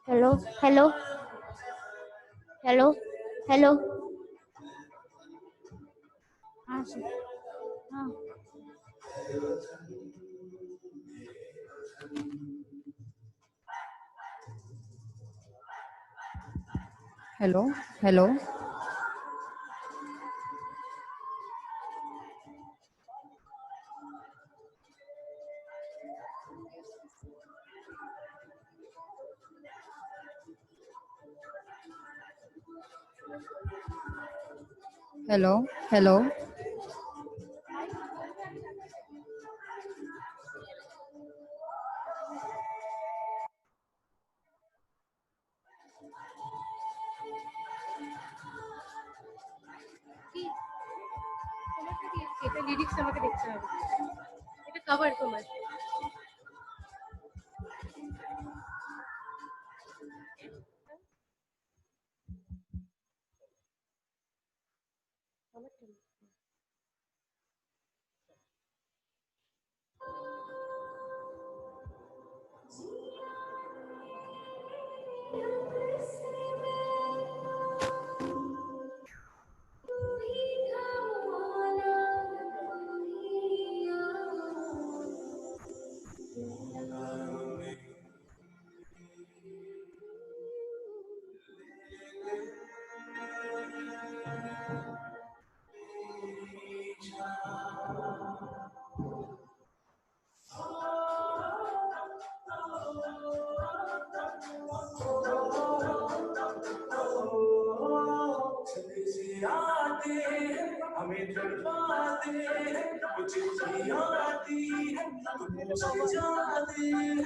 Hello hello hello hello. हाँ हाँ। Hello hello. Hello hello. এটা লিরিক্স আমাকে দেখতে হবে, এটা কভার তোমার। हमें तड़पाते हैं, मुझे आती है, मुझे जाते हैं,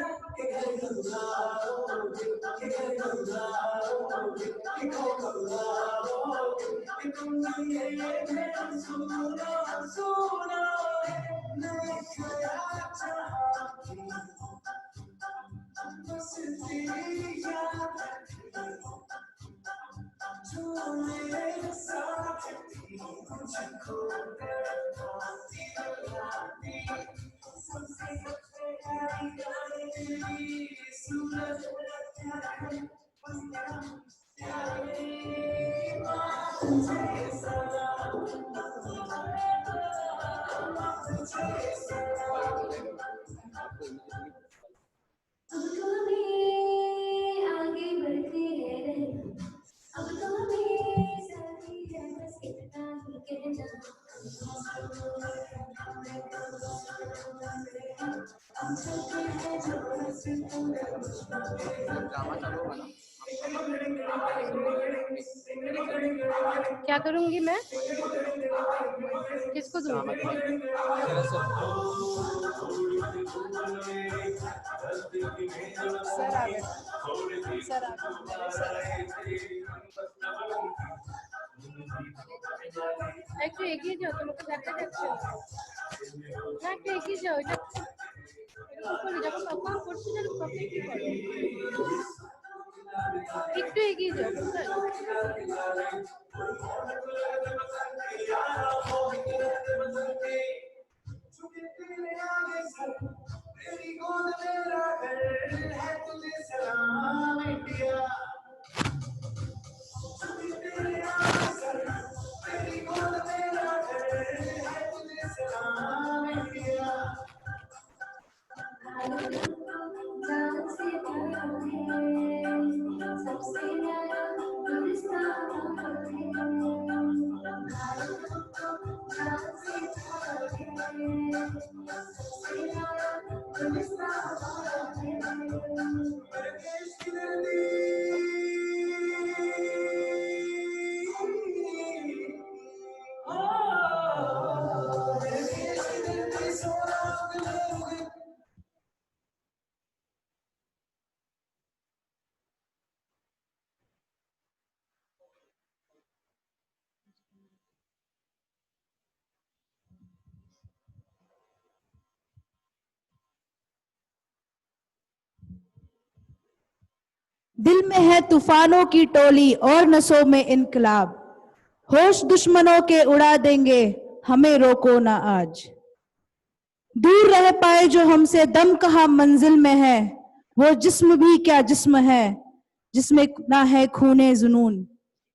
कि तुम ये सुना सुना नहीं ख्याल चाहती बस तेरी याद जो मेरे साथ थी मुझको तड़पाती रुलाती सबसे प्यारी गाने तेरी सूरज प्यारी प्यारी बात तुझे सदा तुझे सदा आगे बढ़ती है अब तो हमें साथी है बस इतना ही कहना हम चलते हैं जो से क्या करूंगी मैं, किसको दूंगी? सर आ गए, सर आ गए। একটু এগিয়ে যাও, তোমাকে দেখা যাচ্ছে না, একটু এগিয়ে যাও। এটা এরকম করে যখন পারফর্ম করছো যেন পারফেক্টলি করো, একটু এগিয়ে যাও। तेरी गोद मेरा घर है तुझे सलाम इंडिया तेरी गोद मेरा घर है तुझे सलाम इंडिया दिल में है तूफानों की टोली और नसों में इनकलाब, होश दुश्मनों के उड़ा देंगे, हमें रोको ना आज। दूर रह पाए जो हमसे, दम कहाँ मंजिल में है, वो जिस्म भी क्या जिस्म है जिसमें ना है खूने जुनून।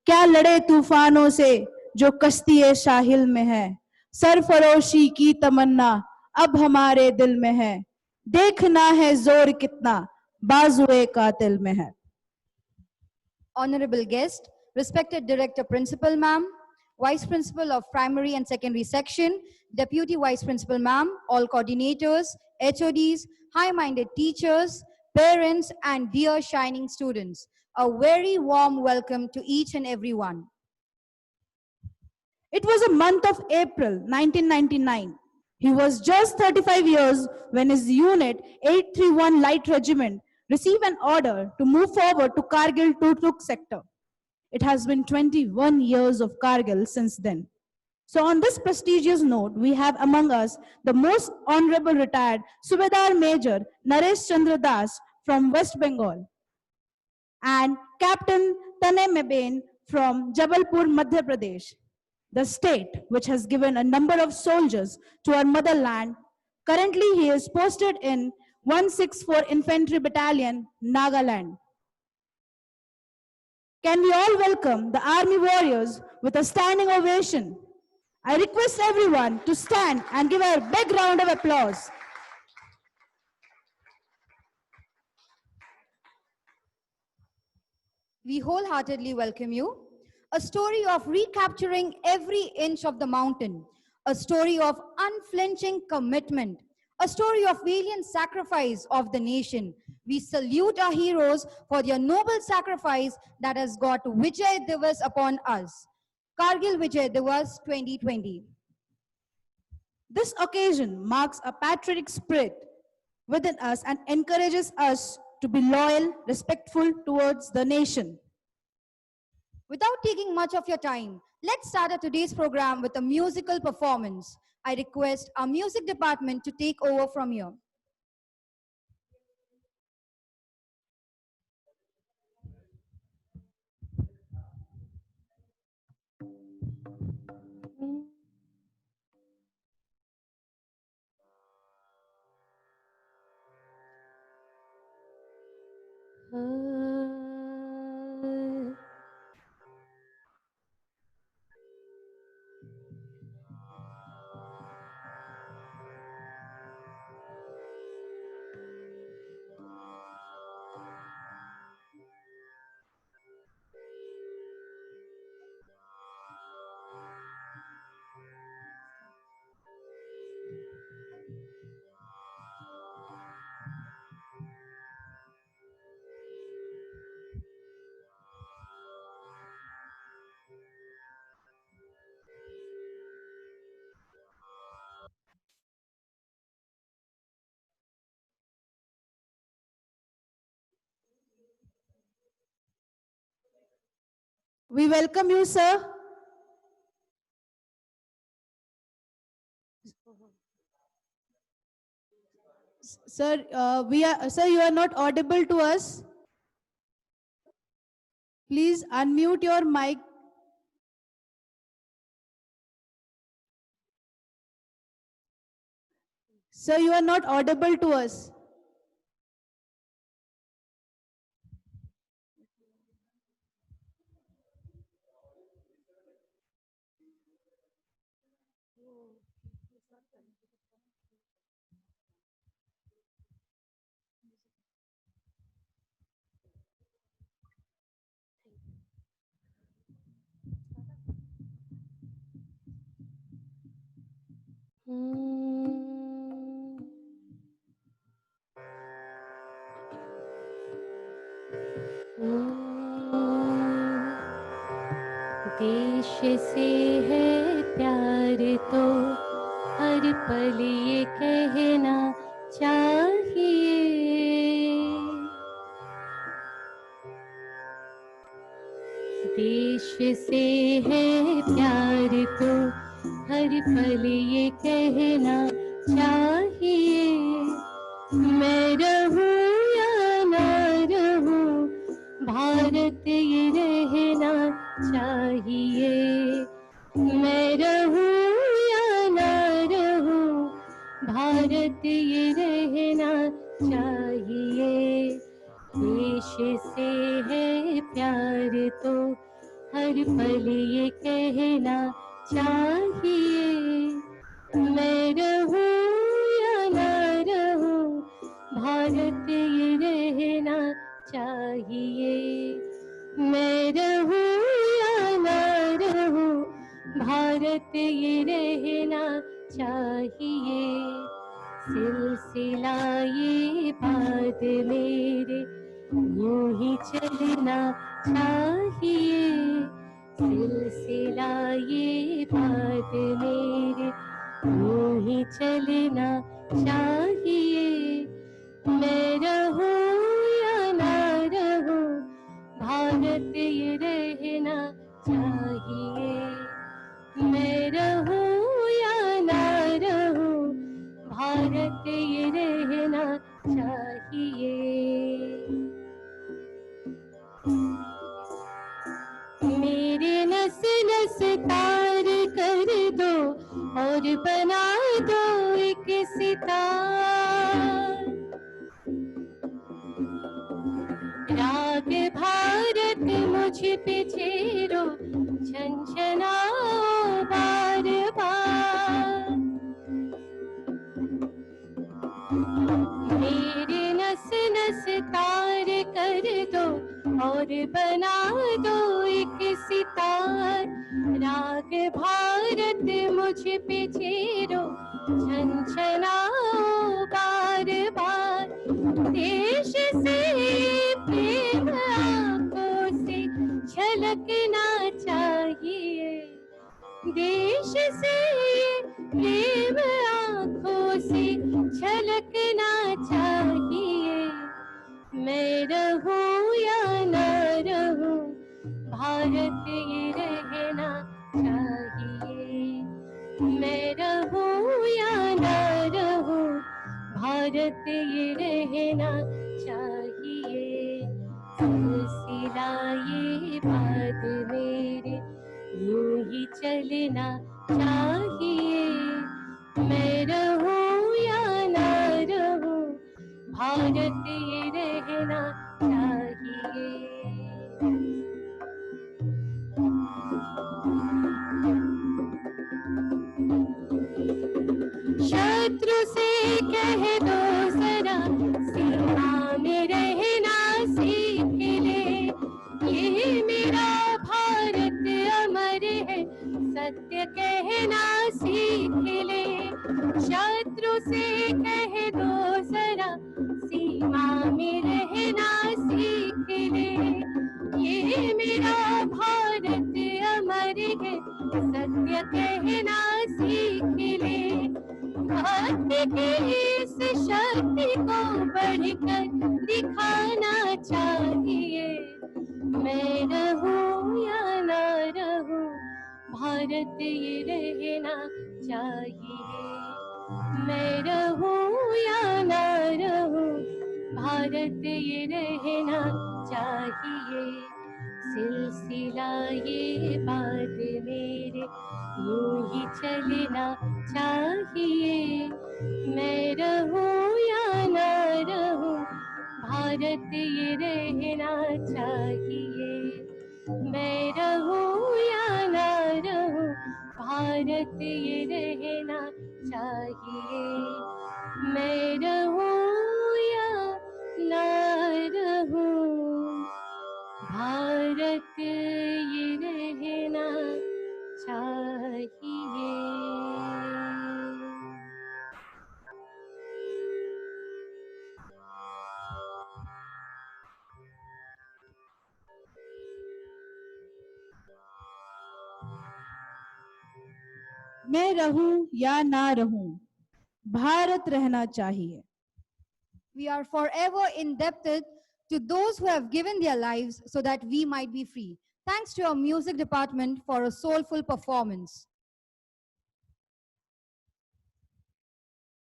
क्या लड़े तूफानों से जो कश्ती शाहिल में है, सरफरोशी की तमन्ना अब हमारे दिल में है, देखना है जोर कितना बाजुए कातिल में है। Honorable guest, respected Director Principal Ma'am, Vice Principal of Primary and Secondary Section, Deputy Vice Principal Ma'am, all coordinators, HODs, high-minded teachers, parents, and dear shining students. A very warm welcome to each and every one. It was a month of April 1999. He was just 35 years when his unit 831 Light Regiment received an order to move forward to Kargil Turtuk sector. It has been 21 years of Kargil since then. So on this prestigious note, we have among us the most honorable retired Subedar Major Naresh Chandra Das from West Bengal and Captain Tane Meben from Jabalpur, Madhya Pradesh, the state which has given a number of soldiers to our motherland. Currently, he is posted in 164 Infantry Battalion, Nagaland. Can we all welcome the Army warriors with a standing ovation? I request everyone to stand and give a big round of applause. We wholeheartedly welcome you. A story of recapturing every inch of the mountain, a story of unflinching commitment, a story of valiant sacrifice of the nation. We salute our heroes for their noble sacrifice that has got Vijay Divas upon us. Kargil Vijay Divas 2020. This occasion marks a patriotic spirit within us and encourages us to be loyal, respectful towards the nation. Without taking much of your time, let's start our today's program with a musical performance. I request our music department to take over from here. We welcome you, sir. Sir, sir, you are not audible to us. Please unmute your mic. Sir, you are not audible to us. देश से है प्यार तो हर पल ये कहना चाहिए। देश से है प्यार तो हर पल ये कहना चाहिए। मैं रहूं या ना रहूं, भारत ये रहना चाहिए। मैं रहूं या ना रहूं, भारत ये रहना चाहिए। देश से है प्यार तो हर पल ये कहना चाहिए। मैं रहूं या ना रहूं, भारत ये रहना चाहिए। मैं रहूं या ना रहूं, भारत ये रहना चाहिए। सिलसिला ये बात मेरे यूं ही चलना चाहिए। सिलसिला ये बात मेरे यूं ही चलना चाहिए। मैं रहूं या ना रहूं, भारत ये रहना चाहिए। मैं रहूं या ना रहूं, भारत ये रहना चाहिए। मेरे नस नस तार कर दो और बना दो एक सितार। राग भारत मुझ पे छेड़ो, छनछनाओ बार बार। मेरे नस नस तार कर दो और बना दो एक सितार। राग भारत मुझ पे छेड़ो, छनछनाओ बार बार। देश से प्रेम आंखों से झलकना चाहिए। देश से प्रेम आंखों से झलकना चाहिए। मैं रहूं या ना रहूं, भारत ये रहना चाहिए। मैं रहूं या ना रहूं, भारत ये रहना चाहिए। सिलसिला ये बात मेरे यूं ही चलना चाहिए। मैं रहूं या ना रहूं, भारत ये रहना चाहिए। शत्रु से कह दो जरा, सीमा में रहना सीख ले। ये मेरा भारत अमर है, सत्य कहना सीख ले। शत्रु से कह दो जरा, सीमा में रहना सीख ले। ये मेरा भारत अमर है, सत्य कहना सीख ले। भक्ति की इस शक्ति को बढ़कर दिखाना चाहिए। मैं रहूं या ना रहूं, भारत ये रहना चाहिए। मैं रहूं या ना रहूं, भारत ये रहना चाहिए। सिलसिला ये बात मेरे यूं ही चलना चाहिए। मैं रहूं या ना रहूं, भारत ये रहना चाहिए। मैं रहूं या ना रहूं, भारत ये रहना चाहिए। मैं रहूं या ना रहूं, भारत ये रहना चाहिए। मैं रहूं या ना रहूं, भारत रहना चाहिए। We are forever indebted to those who have given their lives so that we might be free. Thanks to our music department for a soulful performance.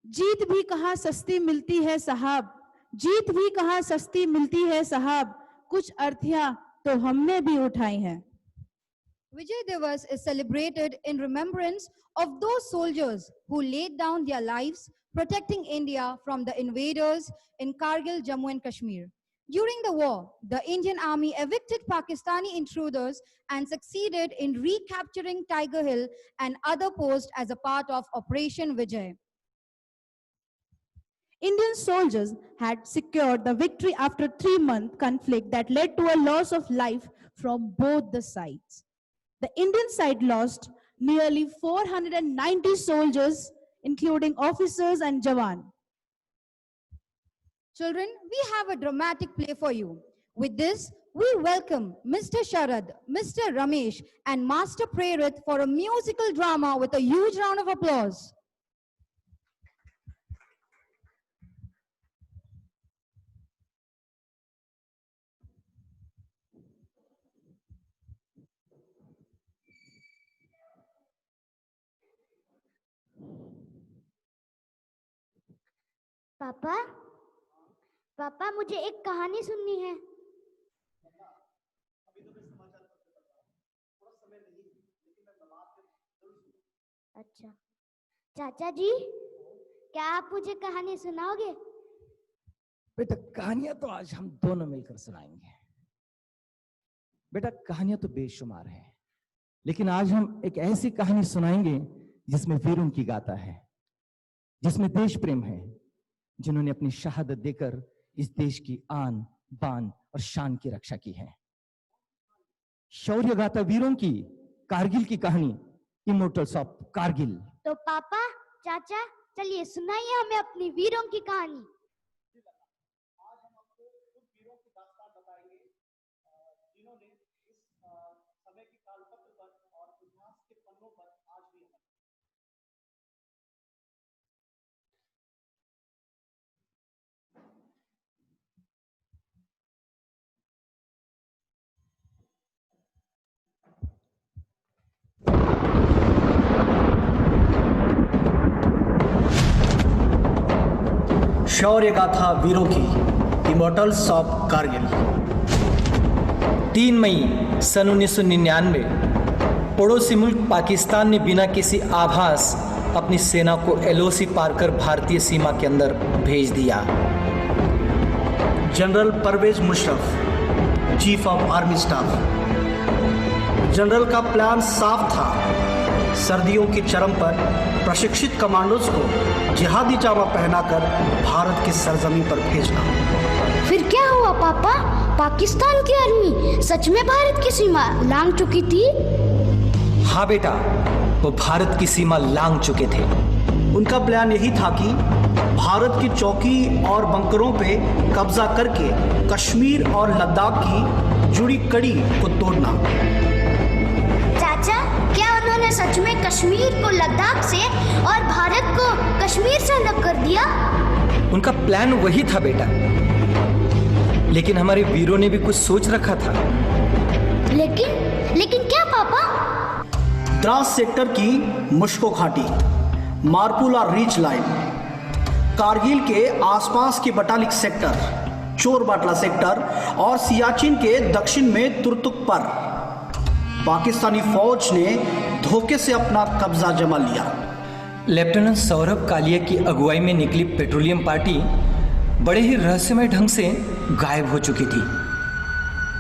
जीत भी कहाँ सस्ती मिलती है साहब, जीत भी कहाँ सस्ती मिलती है साहब, कुछ अर्थियां तो हमने भी उठाई हैं। Vijay Diwas is celebrated in remembrance of those soldiers who laid down their lives protecting India from the invaders in Kargil, Jammu and Kashmir. During the war, the Indian army evicted Pakistani intruders and succeeded in recapturing Tiger Hill and other posts as a part of Operation Vijay. Indian soldiers had secured the victory after 3-month conflict that led to a loss of life from both the sides. The Indian side lost nearly 490 soldiers, including officers and Jawan. Children, we have a dramatic play for you. With this, we welcome Mr. Sharad, Mr. Ramesh, and Master Prerit for a musical drama with a huge round of applause. पापा, पापा मुझे एक कहानी सुननी है। अच्छा, चाचा जी, क्या आप मुझे कहानी सुनाओगे? बेटा कहानियां तो आज हम दोनों मिलकर सुनाएंगे। बेटा कहानियां तो बेशुमार हैं, लेकिन आज हम एक ऐसी कहानी सुनाएंगे जिसमें वीरों की गाथा है, जिसमें देश प्रेम है, जिन्होंने अपनी शहादत देकर इस देश की आन बान और शान की रक्षा की है। शौर्य गाथा वीरों की, कारगिल की कहानी, इमोर्टल्स ऑफ कारगिल। तो पापा, चाचा, चलिए सुनाइए हमें अपनी वीरों की कहानी। आज हम आपको उन वीरों की दास्तान बताएंगे जिन्होंने इस समय के कालपत्र पर और इतिहास के पन्नों पर आज भी शौर्य गाथा वीरों की, इमोर्टल्स ऑफ कारगिल। 3 मई सन 1999 पड़ोसी मुल्क पाकिस्तान ने बिना किसी आभास अपनी सेना को एलओसी पार कर भारतीय सीमा के अंदर भेज दिया। General Parvez Musharraf, chief of army staff. General का प्लान साफ था, सर्दियों की चरम पर प्रशिक्षित कमांडोज को जिहादी जामा पहनाकर भारत की सरजमी पर भेजना। फिर क्या हुआ पापा? पाकिस्तान की आर्मी सच में भारत की सीमा लांघ चुकी थी? हाँ बेटा, वो भारत की सीमा लांघ चुके थे। उनका प्लान यही था कि भारत की चौकी और बंकरों पे कब्जा करके कश्मीर और लद्दाख की जुड़ी कड़ी को तोड़ना। चाचा, क्या उन्होंने सच में कश्मीर को लद्दाख से और भारत को कश्मीर से अलग कर दिया? उनका प्लान वही था बेटा, लेकिन हमारे वीरों ने भी कुछ सोच रखा था। लेकिन क्या पापा? द्रास सेक्टर की मुश्को घाटी, मारपुला रीच लाइन, कारगिल के आसपास के बटालिक सेक्टर, चोरबाटला सेक्टर और सियाचिन के दक्षिण में तुर्तुक पर पाकिस्तानी फौज ने धोखे से अपना कब्जा जमा लिया। लेफ्टिनेंट सौरभ कालिया की अगुवाई में निकली पेट्रोलियम पार्टी बड़े ही रहस्यमय ढंग से गायब हो चुकी थी।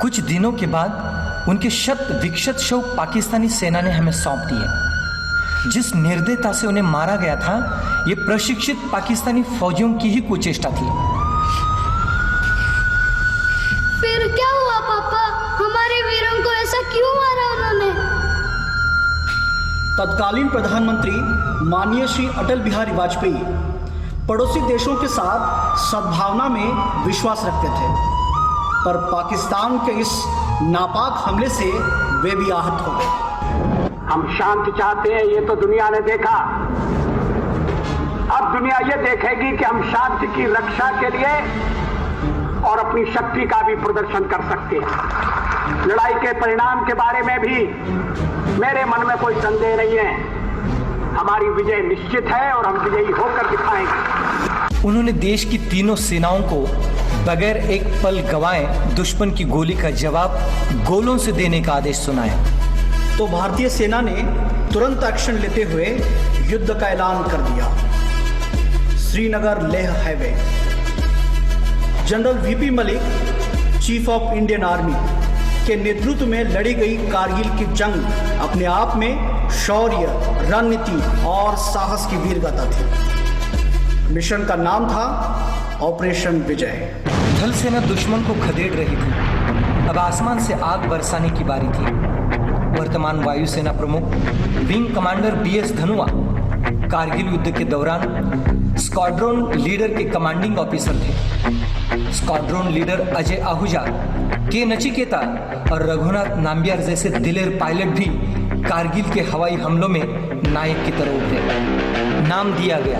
कुछ दिनों के बाद उनके शत विक्षत शव पाकिस्तानी सेना ने हमें सौंप दिए। जिस निर्दयता से उन्हें मारा गया था, ये प्रशिक्षित पाकिस्तानी फौजियों की ही कुचेष्टा थी। फिर क्या हुआ पापा? हमारे वीरों को ऐसा क्यों मारा उन्होंने? तत्कालीन प्रधानमंत्री माननीय श्री अटल बिहारी वाजपेयी पड़ोसी देशों के साथ सद्भावना में विश्वास रखते थे, पर पाकिस्तान के इस नापाक हमले से वे भी आहत हो गए। हम शांति चाहते हैं, ये तो दुनिया ने देखा। अब दुनिया ये देखेगी कि हम शांति की रक्षा के लिए और अपनी शक्ति का भी प्रदर्शन कर सकते हैं। लड़ाई के परिणाम के बारे में भी मेरे मन में कोई संदेह नहीं है। हमारी विजय निश्चित है और हम विजयी होकर दिखाएंगे। उन्होंने देश की तीनों सेनाओं को बगैर एक पल गवाए दुश्मन की गोली का जवाब गोलों से देने का आदेश सुनाया। तो भारतीय सेना ने तुरंत एक्शन लेते हुए युद्ध का ऐलान कर दिया। Srinagar Leh highway. General VP Malik, chief of Indian army के नेतृत्व में लड़ी गई कारगिल की जंग अपने आप में शौर्य, रणनीति और साहस की वीर गाथा थी। मिशन का नाम था ऑपरेशन विजय। थल सेना दुश्मन को खदेड़ रही थी। अब आसमान से आग बरसाने की बारी थी। वर्तमान वायुसेना प्रमुख विंग कमांडर बीएस धनुआ कारगिल युद्ध के दौरान स्क्वाड्रन लीडर के कमांडिंग ऑफिसर थे। स्क्वाड्रन लीडर अजय आहूजा, के नचिकेता और रघुनाथ नाम्बियार जैसे दिलेर पायलट भी कारगिल के हवाई हमलों में नायक की तरह उतरे। नाम दिया गया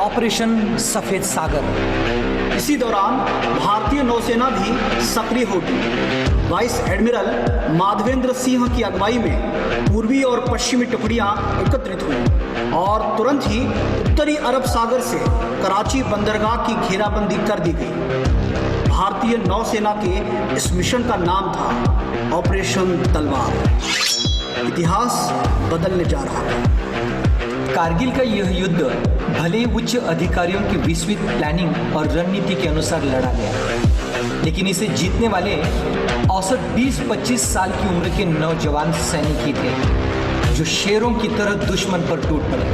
ऑपरेशन सफेद सागर। इसी दौरान भारतीय नौसेना भी सक्रिय हो गई। वाइस एडमिरल माधवेंद्र सिंह की अगुवाई में पूर्वी और पश्चिमी टुकड़ियां एकत्रित हुई और तुरंत ही उत्तरी अरब सागर से कराची बंदरगाह की घेराबंदी कर दी गई। भारतीय नौसेना के इस मिशन का नाम था ऑपरेशन तलवार। इतिहास बदलने जा रहा है। कारगिल का यह युद्ध भले उच्च अधिकारियों की विस्तृत प्लानिंग और रणनीति के अनुसार लड़ा गया, लेकिन इसे जीतने वाले औसत 20-25 साल की उम्र के नौजवान सैनिक ही थे, जो शेरों की तरह दुश्मन पर टूट पड़े।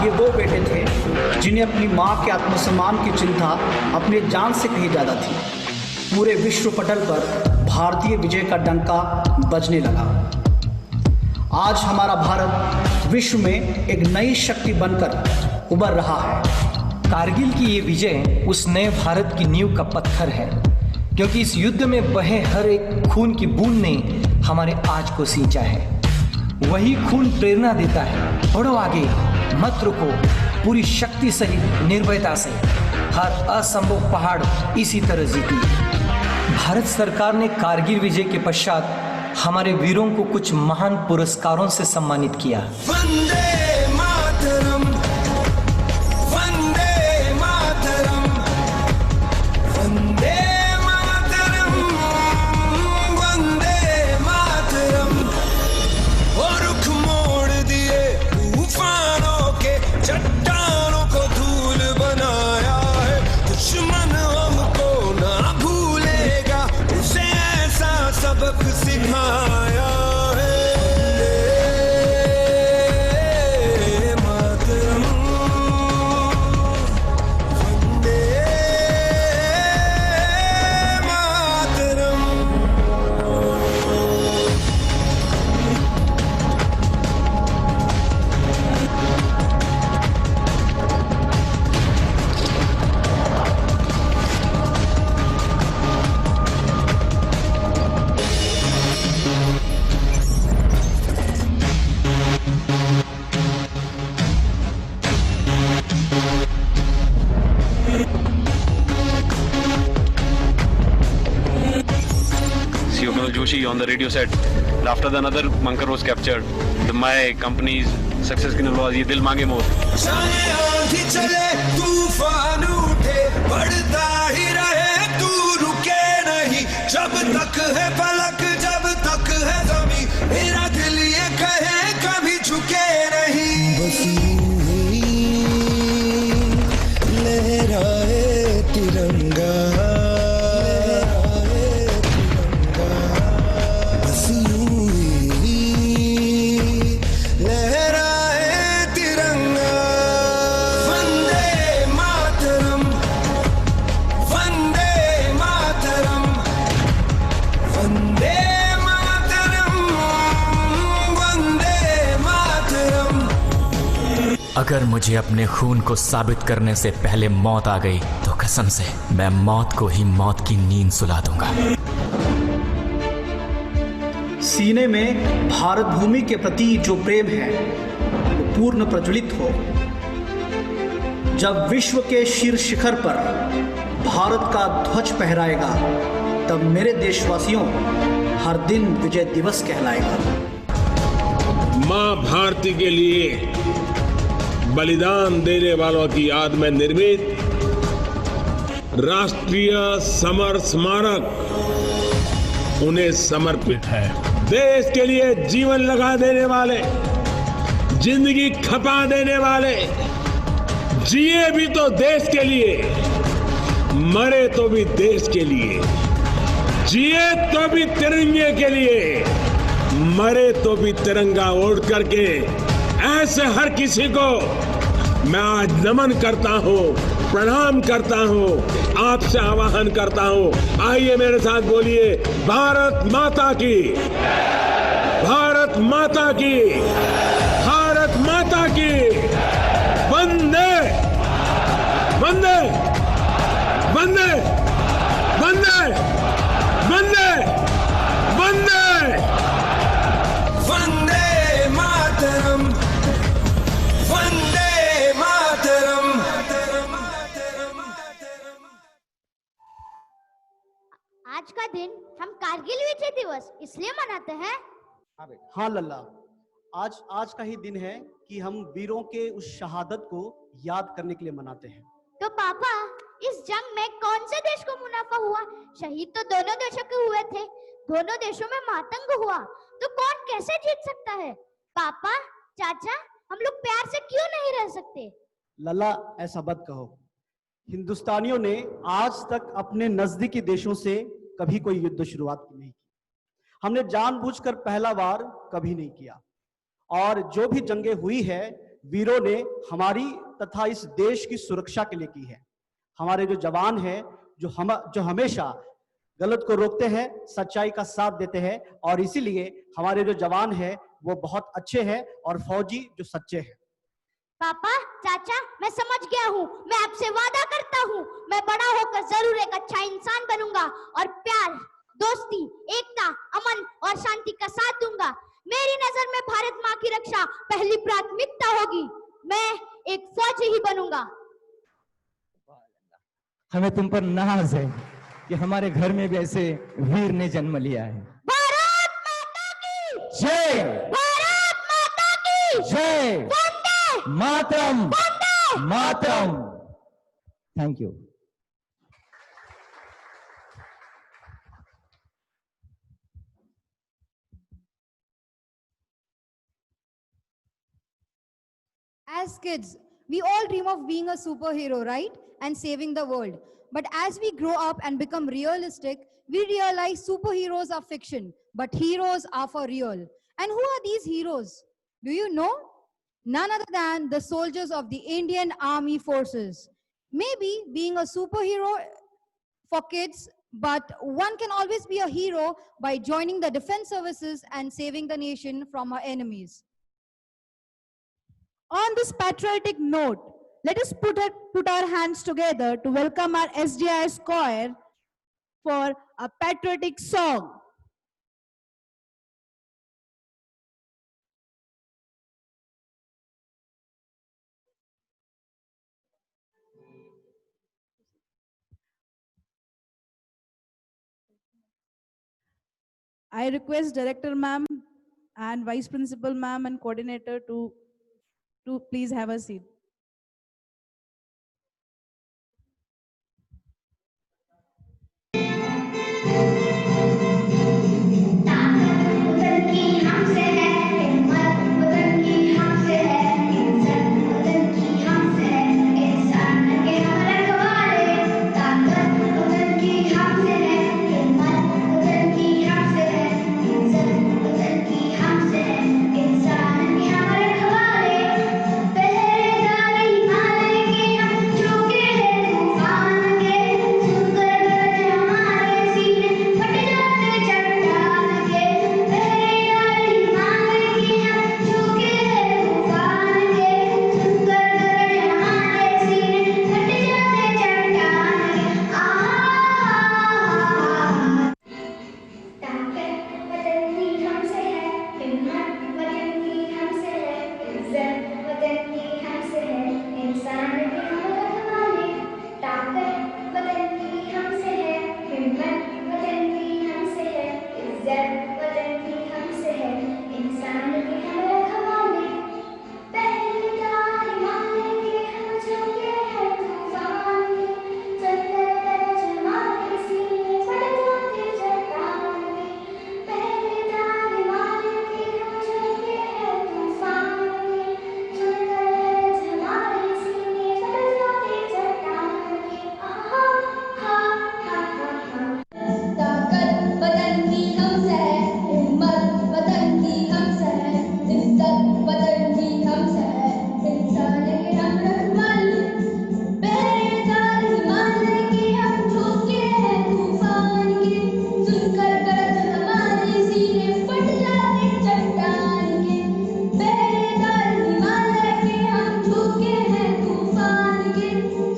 ये वो बेटे थे जिन्हें अपनी मां के आत्मसम्मान की चिंता अपने जान से कहीं ज्यादा थी। पूरे विश्व पटल पर भारतीय विजय का डंका बजने लगा। आज हमारा भारत विश्व में एक नई शक्ति बनकर उभर रहा है। कारगिल की ये विजय उस नए भारत की नींव का पत्थर है, क्योंकि इस युद्ध में बहे हर एक खून की बूंद ने हमारे आज को सींचा है। वही खून प्रेरणा देता है, बढ़ो आगे, मत रुको, पूरी शक्ति सहित निर्भयता से हर असंभव पहाड़ इसी तरह जीती। भारत सरकार ने कारगिल विजय के पश्चात हमारे वीरों को कुछ महान पुरस्कारों से सम्मानित किया। वंदे मातरम, वंदे मातरम, वंदे मातरम, वंदे मातरम। और रुख मोड़ दिए तूफानों के, चट्टानों को धूल बनाया है। दुश्मन हमको ना भूलेगा, उसे ऐसा सबक सिखाया है। वंदे मातरम, वंदे मातरम। Joshi on the radio set. After the another bunker was captured, my company's success की नलवाज़ ये दिल मांगे मोर। चाहे आंधी चले तूफान उठे, बढ़ता ही रहे, तू रुके नहीं। जब तक है पलक, जब तक है ज़मीं, मेरा दिल ये कहे कभी झुके नहीं। बस यूं ही लहराए तिरंगा, अगर मुझे अपने खून को साबित करने से पहले मौत आ गई तो कसम से मैं मौत को ही मौत की नींद सुला दूंगा। सीने में भारत भूमि के प्रति जो प्रेम है वो पूर्ण प्रज्वलित हो। जब विश्व के शीर्ष शिखर पर भारत का ध्वज फहराएगा, तब मेरे देशवासियों हर दिन विजय दिवस कहलाएगा। मां भारती के लिए बलिदान देने वालों की याद में निर्मित राष्ट्रीय समर स्मारक उन्हें समर्पित है। देश के लिए जीवन लगा देने वाले, जिंदगी खपा देने वाले, जिए भी तो देश के लिए, मरे तो भी देश के लिए, जिए तो भी तिरंगे के लिए, मरे तो भी तिरंगा ओढ़ करके, ऐसे हर किसी को मैं आज नमन करता हूं, प्रणाम करता हूं, आपसे आह्वान करता हूं। आइए मेरे साथ बोलिए, भारत माता की, भारत माता की, भारत माता की, वंदे वंदे वंदे वंदे वंदे वंदे वंदे मातरम, वंदे मातरम। आज का दिन हम कारगिल विजय दिवस इसलिए मनाते हैं। हाँ लल्ला, आज का ही दिन है कि हम वीरों के उस शहादत को याद करने के लिए मनाते हैं। तो पापा, इस जंग में कौन से देश को मुनाफा हुआ? शहीद तो दोनों देशों के हुए थे, दोनों देशों में मातंग हुआ, तो कौन कैसे जीत सकता है? पापा, चाचा, हम लोग प्यार से क्यों नहीं रह सकते? लल्ला, ऐसा मत कहो। हिंदुस्तानियों ने आज तक अपने नजदीकी देशों से कभी कोई युद्ध शुरुआत नहीं की। हमने जानबूझकर पहला वार कभी नहीं किया, और जो भी जंगें हुई है, वीरों ने हमारी तथा इस देश की सुरक्षा के लिए की है। हमारे जो जवान हैं, जो हमेशा गलत को रोकते हैं, सच्चाई का साथ देते हैं, और इसीलिए हमारे जो जवान हैं वो बहुत अच्छे हैं, और फौजी जो सच्चे हैं। पापा, चाचा, मैं समझ गया हूँ। मैं आपसे वादा करता हूँ, मैं बड़ा होकर जरूर एक अच्छा इंसान बनूंगा और प्यार, दोस्ती, एकता, अमन और शांति का साथ दूंगा। मेरी नजर में भारत माँ की रक्षा पहली प्राथमिकता होगी। मैं एक फौजी ही बनूंगा। हमें तुम पर नाज है कि हमारे घर में भी ऐसे वीर ने जन्म लिया है। भारत माता की जय, भारत माता की जय, वंदे मातरम, वंदे मातरम। Thank you. As kids, we all dream of being a superhero, right? And saving the world. But as we grow up and become realistic, we realize superheroes are fiction, but heroes are for real. And who are these heroes? Do you know? None other than the soldiers of the Indian Army Forces. Maybe being a superhero for kids, but one can always be a hero by joining the defense services and saving the nation from our enemies. On this patriotic note, let us put our hands together to welcome our SDIS choir for a patriotic song. I request Director Ma'am and Vice Principal Ma'am and Coordinator to please have a seat. पहरेदार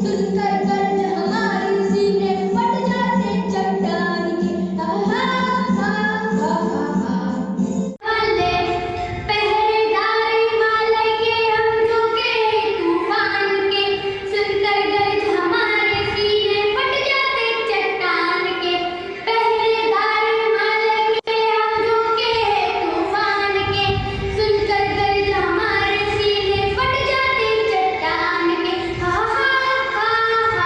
सुनकर गर्ज हमारी सीने फट जाते चट्टान के। हा हा हा हा हा वाले पहरेदारी वाले के हम झोंके तूफान के, सुनकर गर्ज हमारे सीने फट जाते चट्टान के। पहरेदारी वाले के हम झोंके तूफान के, सुनकर गर्ज हमारे सीने फट जाते चट्टान के। हा हा हा हा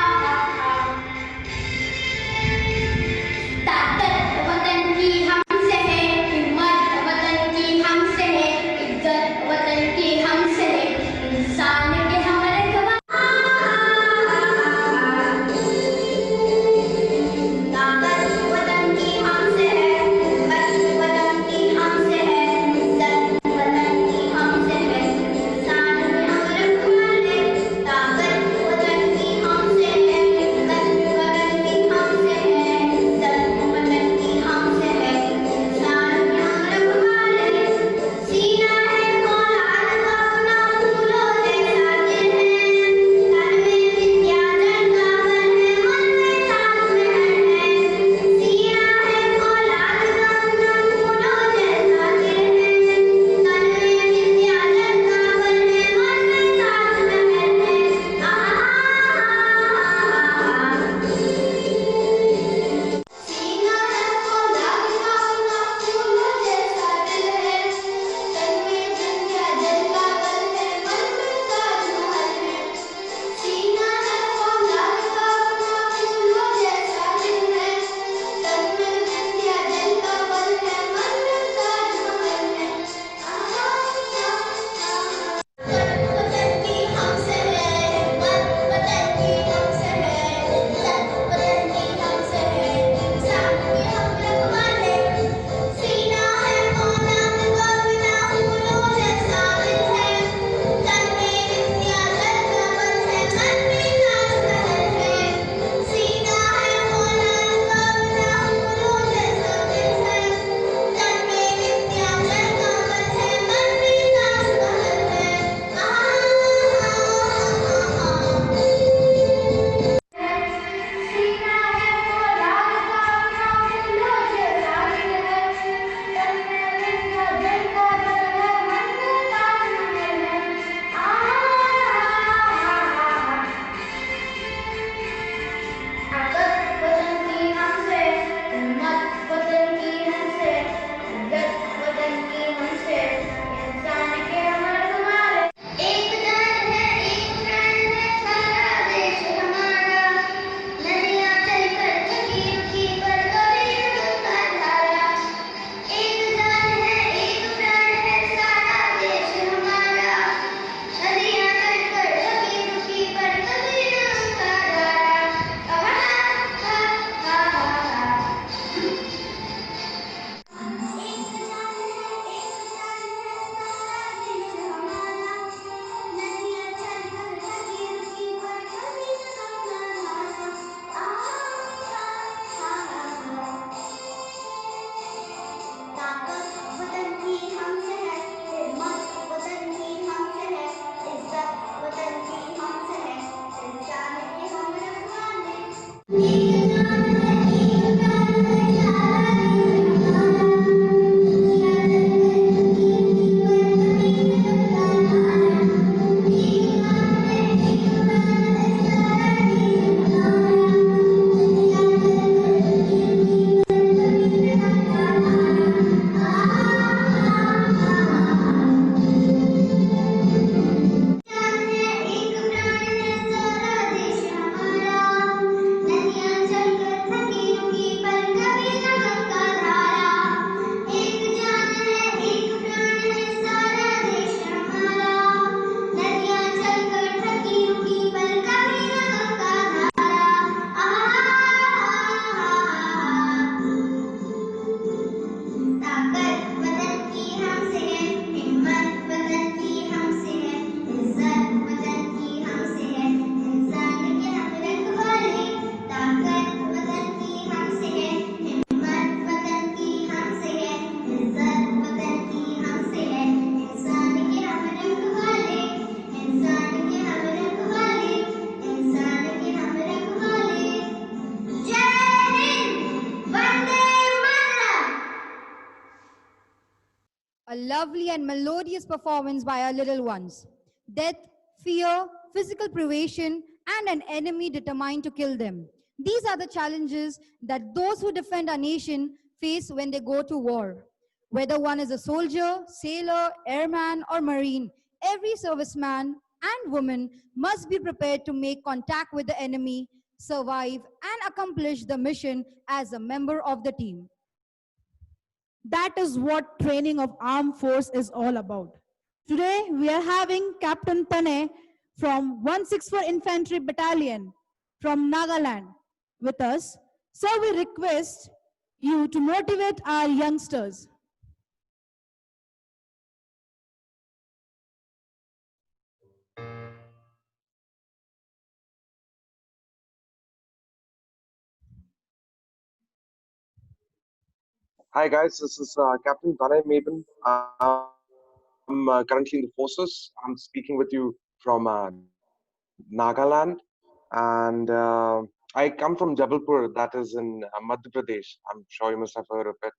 lovely and melodious performance by our little ones. Death, fear, physical privation, and an enemy determined to kill them. These are the challenges that those who defend our nation face when they go to war. Whether one is a soldier, sailor, airman, or marine, every serviceman and woman must be prepared to make contact with the enemy, survive, and accomplish the mission as a member of the team. That is what training of armed force is all about. Today, we are having Captain Tane from 164 Infantry Battalion from Nagaland with us. So we request you to motivate our youngsters. Hi guys, this is Captain Tanay Maben. I'm currently in the forces. I'm speaking with you from Nagaland, and I come from Jabalpur, that is in Madhya Pradesh. I'm sure you must have heard of it.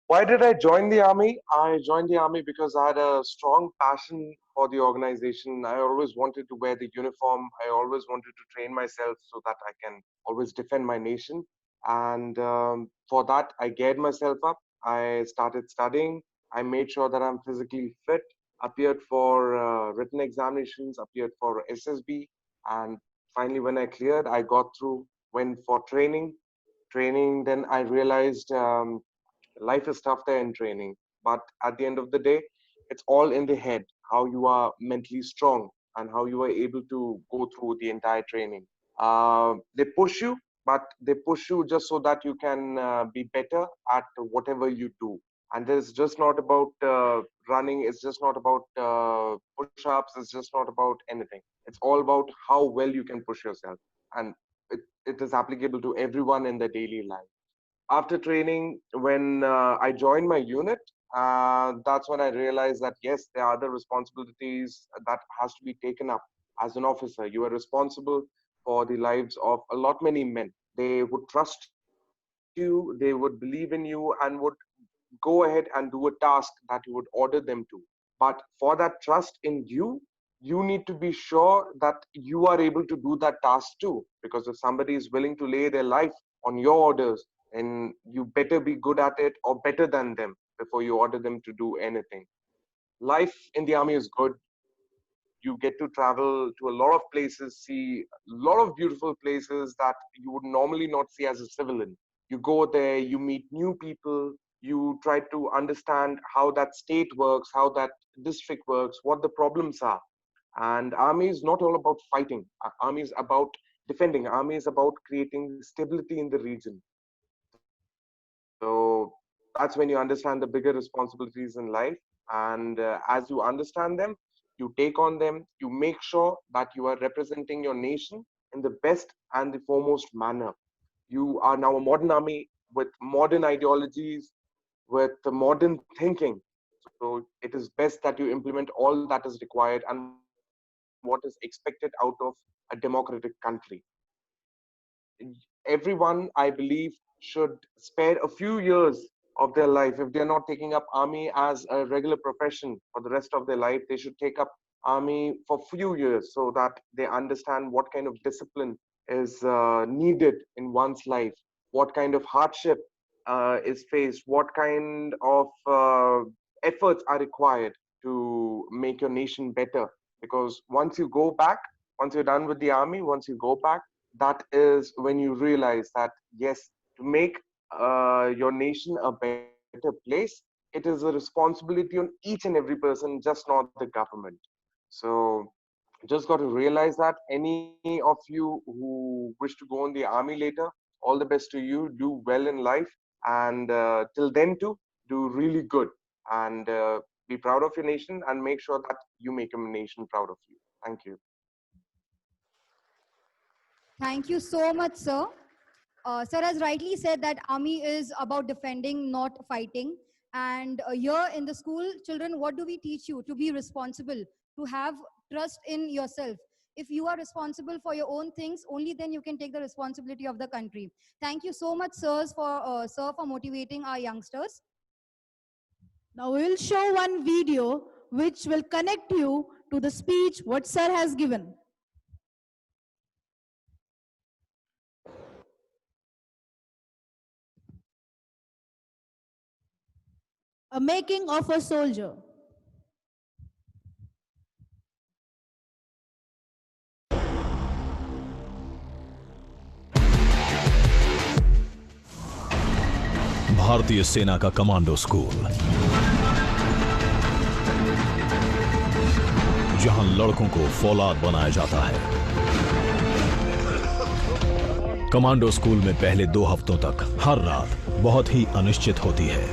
Why did I join the army? I joined the army because I had a strong passion for the organization. I always wanted to wear the uniform. I always wanted to train myself so that I can always defend my nation. And for that, I geared myself up. I started studying. I made sure that I'm physically fit, appeared for written examinations, appeared for SSB. And finally, when I cleared, I got through, went for training. Then I realized life is tough there in training, but at the end of the day, it's all in the head, how you are mentally strong and how you are able to go through the entire training. They push you, but they push you just so that you can be better at whatever you do. And it's just not about running, it's just not about push-ups, it's just not about anything. It's all about how well you can push yourself. And it is applicable to everyone in their daily life. After training, when I joined my unit, that's when I realized that yes, there are other responsibilities that has to be taken up as an officer. You are responsible for the lives of a lot many men. They would trust you, they would believe in you, and would go ahead and do a task that you would order them to. But for that trust in you, you need to be sure that you are able to do that task too. Because if somebody is willing to lay their life on your orders, and you better be good at it or better than them before you order them to do anything. Life in the army is good. You get to travel to a lot of places, see a lot of beautiful places that you would normally not see as a civilian. You go there, you meet new people, you try to understand how that state works, how that district works, what the problems are. And army is not all about fighting. Army is about defending. Army is about creating stability in the region. So that's when you understand the bigger responsibilities in life. And as you understand them, you take on them, you make sure that you are representing your nation in the best and the foremost manner. You are now a modern army with modern ideologies, with the modern thinking. So it is best that you implement all that is required and what is expected out of a democratic country. Everyone, I believe, should spare a few years of their life. If they're not taking up army as a regular profession for the rest of their life, they should take up army for few years so that they understand what kind of discipline is needed in one's life, what kind of hardship is faced, what kind of efforts are required to make your nation better. Because once you go back, once you're done with the army, once you go back, that is when you realize that yes, to make your nation a better place, it is a responsibility on each and every person, just not the government. So just got to realize that any of you who wish to go in the army later, all the best to you. Do well in life, and till then too, do really good, and be proud of your nation, and make sure that you make your nation proud of you. Thank you. Thank you so much, sir. Sir has rightly said that army is about defending, not fighting. And here in the school, children, what do we teach you? To be responsible, to have trust in yourself. If you are responsible for your own things, only then you can take the responsibility of the country. Thank you so much, sir, for motivating our youngsters. Now we will show one video which will connect you to the speech what sir has given. A making of a soldier. भारतीय सेना का commando school, जहां लड़कों को फौलाद बनाया जाता है। Commando school में पहले 2 हफ्तों तक हर रात बहुत ही अनिश्चित होती है।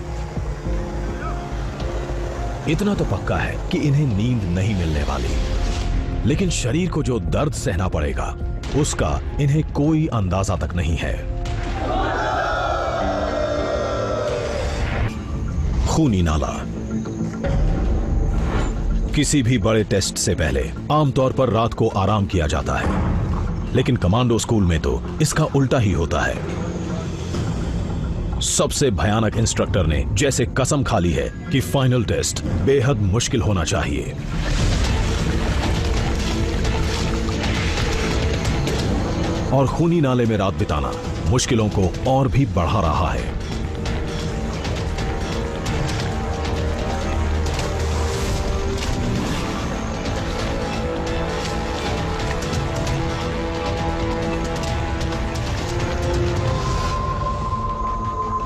इतना तो पक्का है कि इन्हें नींद नहीं मिलने वाली, लेकिन शरीर को जो दर्द सहना पड़ेगा उसका इन्हें कोई अंदाजा तक नहीं है। खूनी नाला। किसी भी बड़े टेस्ट से पहले आमतौर पर रात को आराम किया जाता है, लेकिन कमांडो स्कूल में तो इसका उल्टा ही होता है। सबसे भयानक इंस्ट्रक्टर ने जैसे कसम खा ली है कि फाइनल टेस्ट बेहद मुश्किल होना चाहिए। और खूनी नाले में रात बिताना मुश्किलों को और भी बढ़ा रहा है।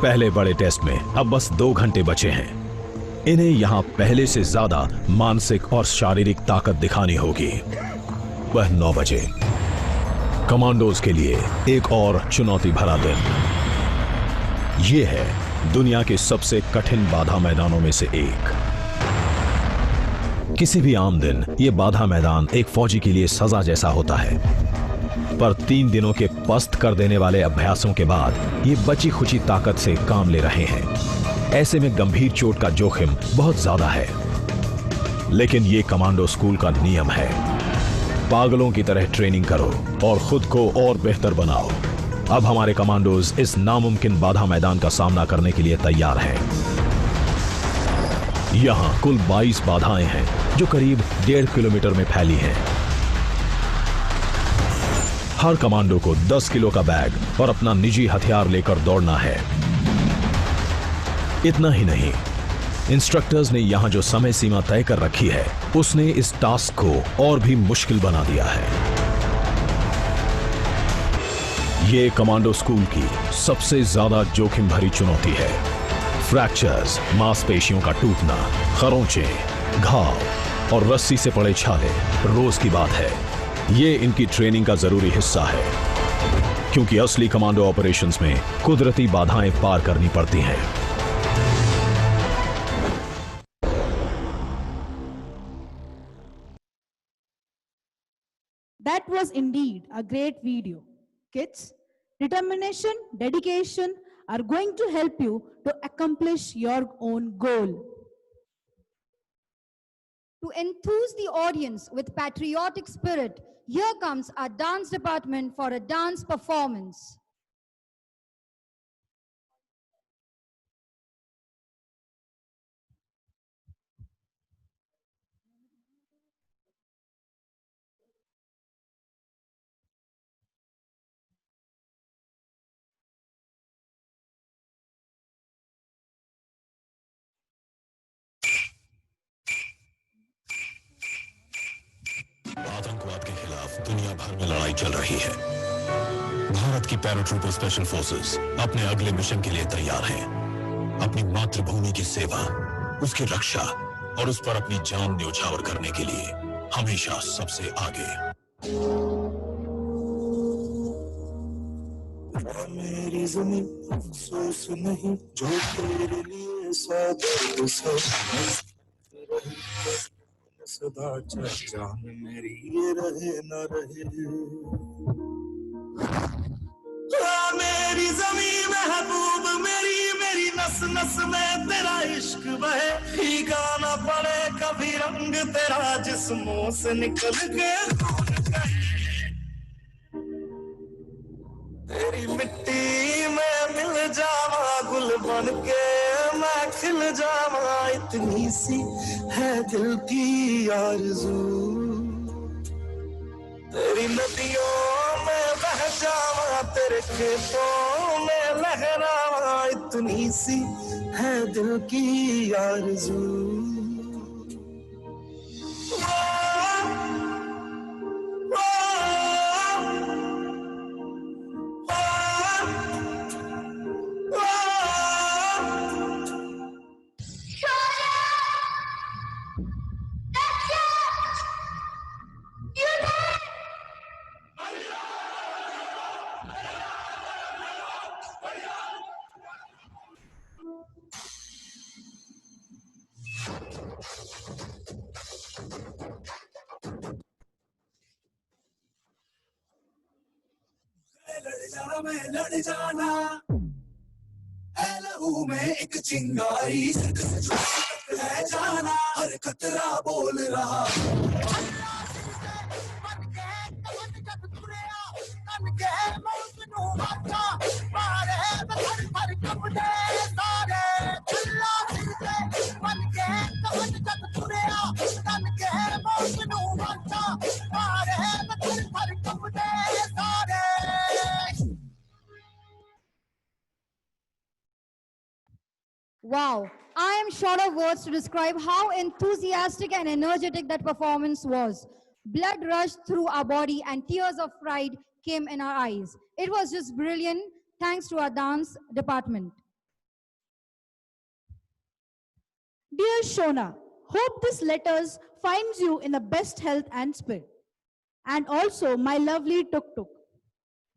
पहले बड़े टेस्ट में अब बस 2 घंटे बचे हैं। इन्हें यहां पहले से ज्यादा मानसिक और शारीरिक ताकत दिखानी होगी। वह 9 बजे। कमांडोज के लिए एक और चुनौती भरा दिन। यह है दुनिया के सबसे कठिन बाधा मैदानों में से एक। किसी भी आम दिन यह बाधा मैदान एक फौजी के लिए सजा जैसा होता है, पर 3 दिनों के पस्त कर देने वाले अभ्यासों के बाद ये बची खुची ताकत से काम ले रहे हैं। ऐसे में गंभीर चोट का जोखिम बहुत ज्यादा है, लेकिन ये कमांडो स्कूल का नियम है। पागलों की तरह ट्रेनिंग करो और खुद को और बेहतर बनाओ। अब हमारे कमांडोज इस नामुमकिन बाधा मैदान का सामना करने के लिए तैयार हैं। यहां कुल 22 बाधाएं हैं जो करीब 1.5 किलोमीटर में फैली हैं। हर कमांडो को 10 किलो का बैग और अपना निजी हथियार लेकर दौड़ना है। इतना ही नहीं, इंस्ट्रक्टर्स ने यहां जो समय सीमा तय कर रखी है उसने इस टास्क को और भी मुश्किल बना दिया है। ये कमांडो स्कूल की सबसे ज्यादा जोखिम भरी चुनौती है। फ्रैक्चर्स, मांसपेशियों का टूटना, खरोंचे, घाव और रस्सी से पड़े छाले रोज की बात है। ये इनकी ट्रेनिंग का जरूरी हिस्सा है, क्योंकि असली कमांडो ऑपरेशंस में कुदरती बाधाएं पार करनी पड़ती हैं। That was indeed a great video. Kids, determination, dedication are going to help you to accomplish your own goal. To enthuse the audience with patriotic spirit, here comes our dance department for a dance performance. आतंकवाद के खिलाफ दुनिया भर में लड़ाई चल रही है। भारत की पैराट्रूपर स्पेशल फोर्सेस अपने अगले मिशन के लिए तैयार हैं। अपनी मातृभूमि की सेवा, उसकी रक्षा और उस पर अपनी जान न्यौछावर करने के लिए हमेशा सबसे आगे। मेरी ज़मीन अफसोस नहीं जो तेरे लिए सादर सदा जान मेरी ये रहे न रहे। मेरी ज़मीन महबूब मेरी, मेरी नस नस में तेरा इश्क बहे। फीका न पड़े कभी रंग तेरा जिस्मों से निकल के। तेरी मिट्टी में मिल जावा गुल बन के, मैं खिल जावा इतनी सी है दिल की आरज़ू तेरी नदियों में बह जावा तेरे खेतों में लहरावा इतनी सी है दिल की आरज़ू लड़ जाना है लहू में एक चिंगारी है जाना हर खतरा बोल रहा Wow, I am short of words to describe how enthusiastic and energetic that performance was. Blood rushed through our body and tears of pride came in our eyes. It was just brilliant, thanks to our dance department. Dear Shona, hope this letters finds you in the best health and spirit. And also my lovely Tuk Tuk.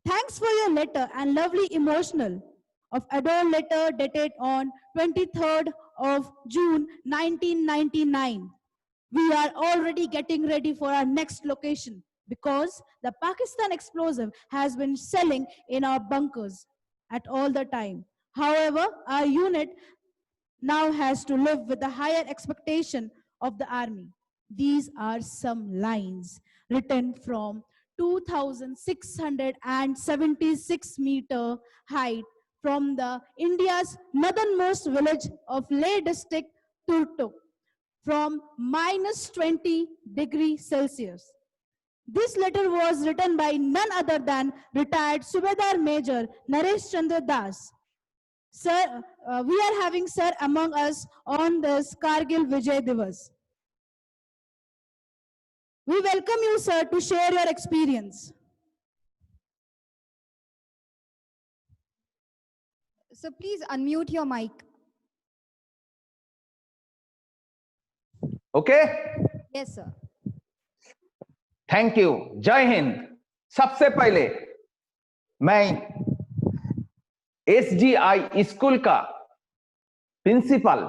Thanks for your letter and lovely emotional of adore letter dated on 23rd of June 1999. We are already getting ready for our next location because the Pakistan explosive has been selling in our bunkers at all the time. However, our unit now has to live with the higher expectation of the army. These are some lines written from 2,676 meter height from the India's northernmost village of Leh district, Turtuk, from -20 degrees Celsius. This letter was written by none other than retired Subedar Major Naresh Chandra Das. Sir, we are having sir among us on this Kargil Vijay Divas. We welcome you, sir, to share your experience. So please unmute your mic. Okay? Yes, sir. Thank you जय हिंद सबसे पहले मैं SGI school का principal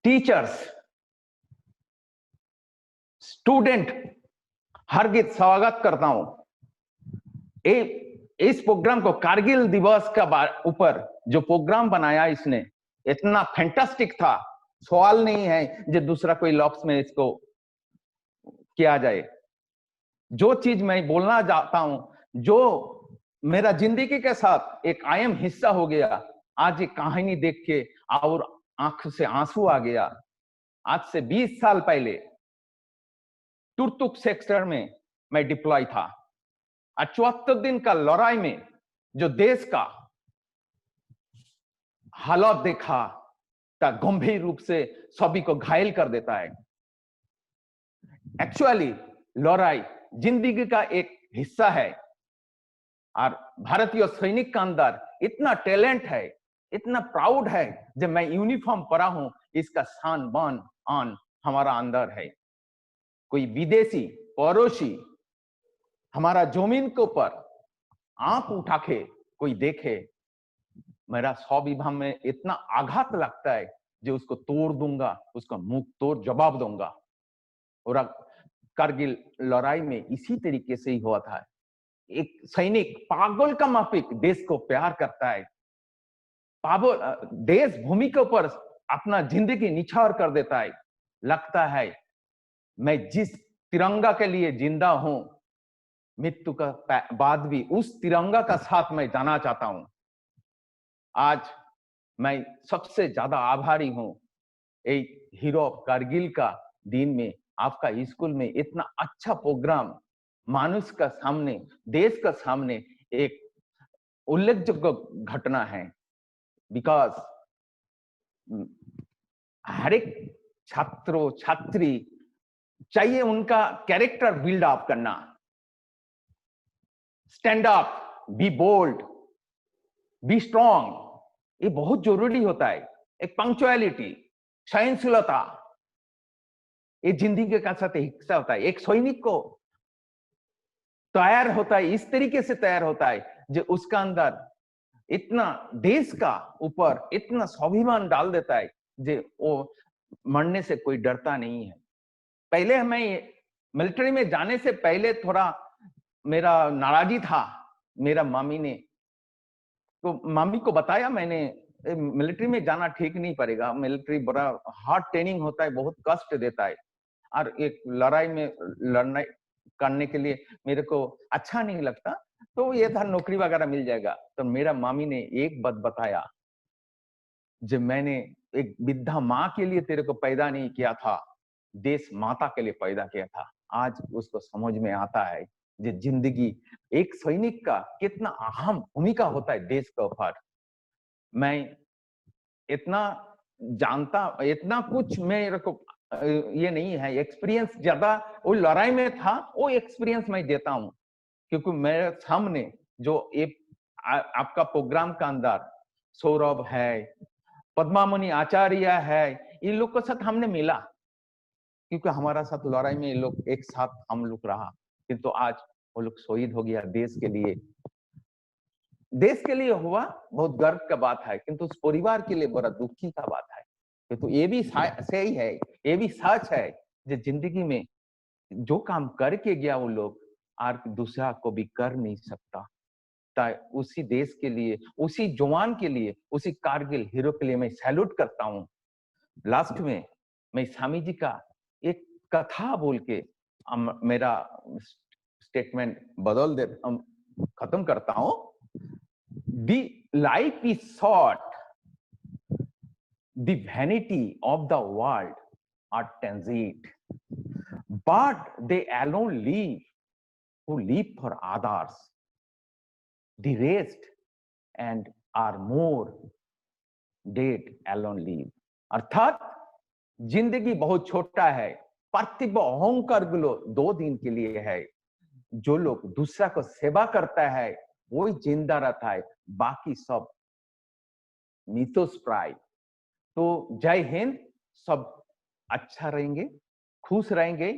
teachers student हार्दिक स्वागत करता हूं इस programme को कारगिल दिवस का ऊपर जो प्रोग्राम बनाया इसने इतना फैंटास्टिक था सवाल नहीं है जो दूसरा कोई लफ्ज में इसको किया जाए जो चीज मैं बोलना चाहता हूं जो मेरा जिंदगी के साथ एक अहम हिस्सा हो गया आज ये कहानी देख के और आंख से आंसू आ गया आज से 20 साल पहले तुर्तुक सेक्टर में मैं डिप्लॉय था 74 दिन का लड़ाई में जो देश का हालात देखा तो गंभीर रूप से सभी को घायल कर देता है एक्चुअली लड़ाई जिंदगी का एक हिस्सा है और भारतीय सैनिक का अंदर इतना टैलेंट है इतना प्राउड है जब मैं यूनिफॉर्म पहना हूं इसका शान बान आन हमारा अंदर है कोई विदेशी पड़ोसी हमारा जमीन के ऊपर आंख उठा के कोई देखे मेरा स्वाभिमान में इतना आघात लगता है जो उसको तोड़ दूंगा उसका मुंह तोड़ जवाब दूंगा और कारगिल लड़ाई में इसी तरीके से ही हुआ था एक सैनिक पागल का माफिक देश को प्यार करता है देश भूमि के ऊपर अपना जिंदगी निछावर कर देता है लगता है मैं जिस तिरंगा के लिए जिंदा हूं मृत्यु का बाद भी उस तिरंगा का साथ मैं जाना चाहता हूं आज मैं सबसे ज्यादा आभारी हूं एक हीरो ऑफ कारगिल का दिन में आपका स्कूल में इतना अच्छा प्रोग्राम मानुष का सामने, देश का सामने एक उल्लेखযোग्य घटना है। बिकॉज हर एक छात्रों छात्री चाहिए उनका कैरेक्टर बिल्ड अप करना, stand up, be bold, be strong, ये बहुत जरूरी होता है। एक पंक्चुअलिटी, सहनशीलता, ये जिंदगी का साथ हिस्सा होता है। एक सैनिक को तैयार होता है, इस तरीके से तैयार होता है जो उसका अंदर इतना देश का ऊपर इतना स्वाभिमान डाल देता है जो वो मरने से कोई डरता नहीं है। पहले हमें मिलिट्री में जाने से पहले थोड़ा मेरा नाराजी था। मेरा मामी ने तो मामी को बताया मैंने, मिलिट्री में जाना ठीक नहीं पड़ेगा, मिलिट्री बड़ा हार्ड ट्रेनिंग होता है, बहुत कष्ट देता है और एक लड़ाई में लड़ने करने के लिए मेरे को अच्छा नहीं लगता, तो ये था नौकरी वगैरह मिल जाएगा। तो मेरा मामी ने एक बात बताया, जब मैंने एक वृद्धा माँ के लिए तेरे को पैदा नहीं किया था, देश माता के लिए पैदा किया था। आज उसको समझ में आता है जो जिंदगी एक सैनिक का कितना अहम भूमिका होता है देश के ऊपर। मैं इतना जानता, इतना कुछ मेरे को ये नहीं है एक्सपीरियंस, ज्यादा वो लड़ाई में था वो एक्सपीरियंस मैं देता हूँ, क्योंकि मेरे सामने जो एक आपका प्रोग्राम का अंदर सौरभ है, पद्मामणि आचार्य है, इन लोग के साथ हमने मिला, क्योंकि हमारा साथ लड़ाई में ये लोग एक साथ हम लोग रहा, किंतु आज वो लोग शहीद हो गया देश के लिए। देश के लिए हुआ बहुत गर्व का बात है, किंतु उस परिवार के लिए बड़ा दुखी का बात है। तो ये भी सही है, ये भी सच है जो जिंदगी में जो काम करके गया वो लोग और दूसरा को भी कर नहीं सकता। उसी देश के लिए, उसी जवान के लिए, उसी कारगिल हीरो के लिए मैं सैल्यूट करता हूँ। लास्ट में मैं स्वामी जी का एक कथा बोल के मेरा स्टेटमेंट बदल दे खत्म करता हूँ। The life is short, the vanity of the world are transient, but they alone live who live for others. The rest and are more dead alone live. अर्थात जिंदगी बहुत छोटा है, पार्थिव अहंकार गुलो 2 दिन के लिए है। जो लोग दूसरा को सेवा करता है वो जिंदा रहता है, बाकी सब मिथोस्प्राय। तो जय हिंद, सब अच्छा रहेंगे, खुश रहेंगे,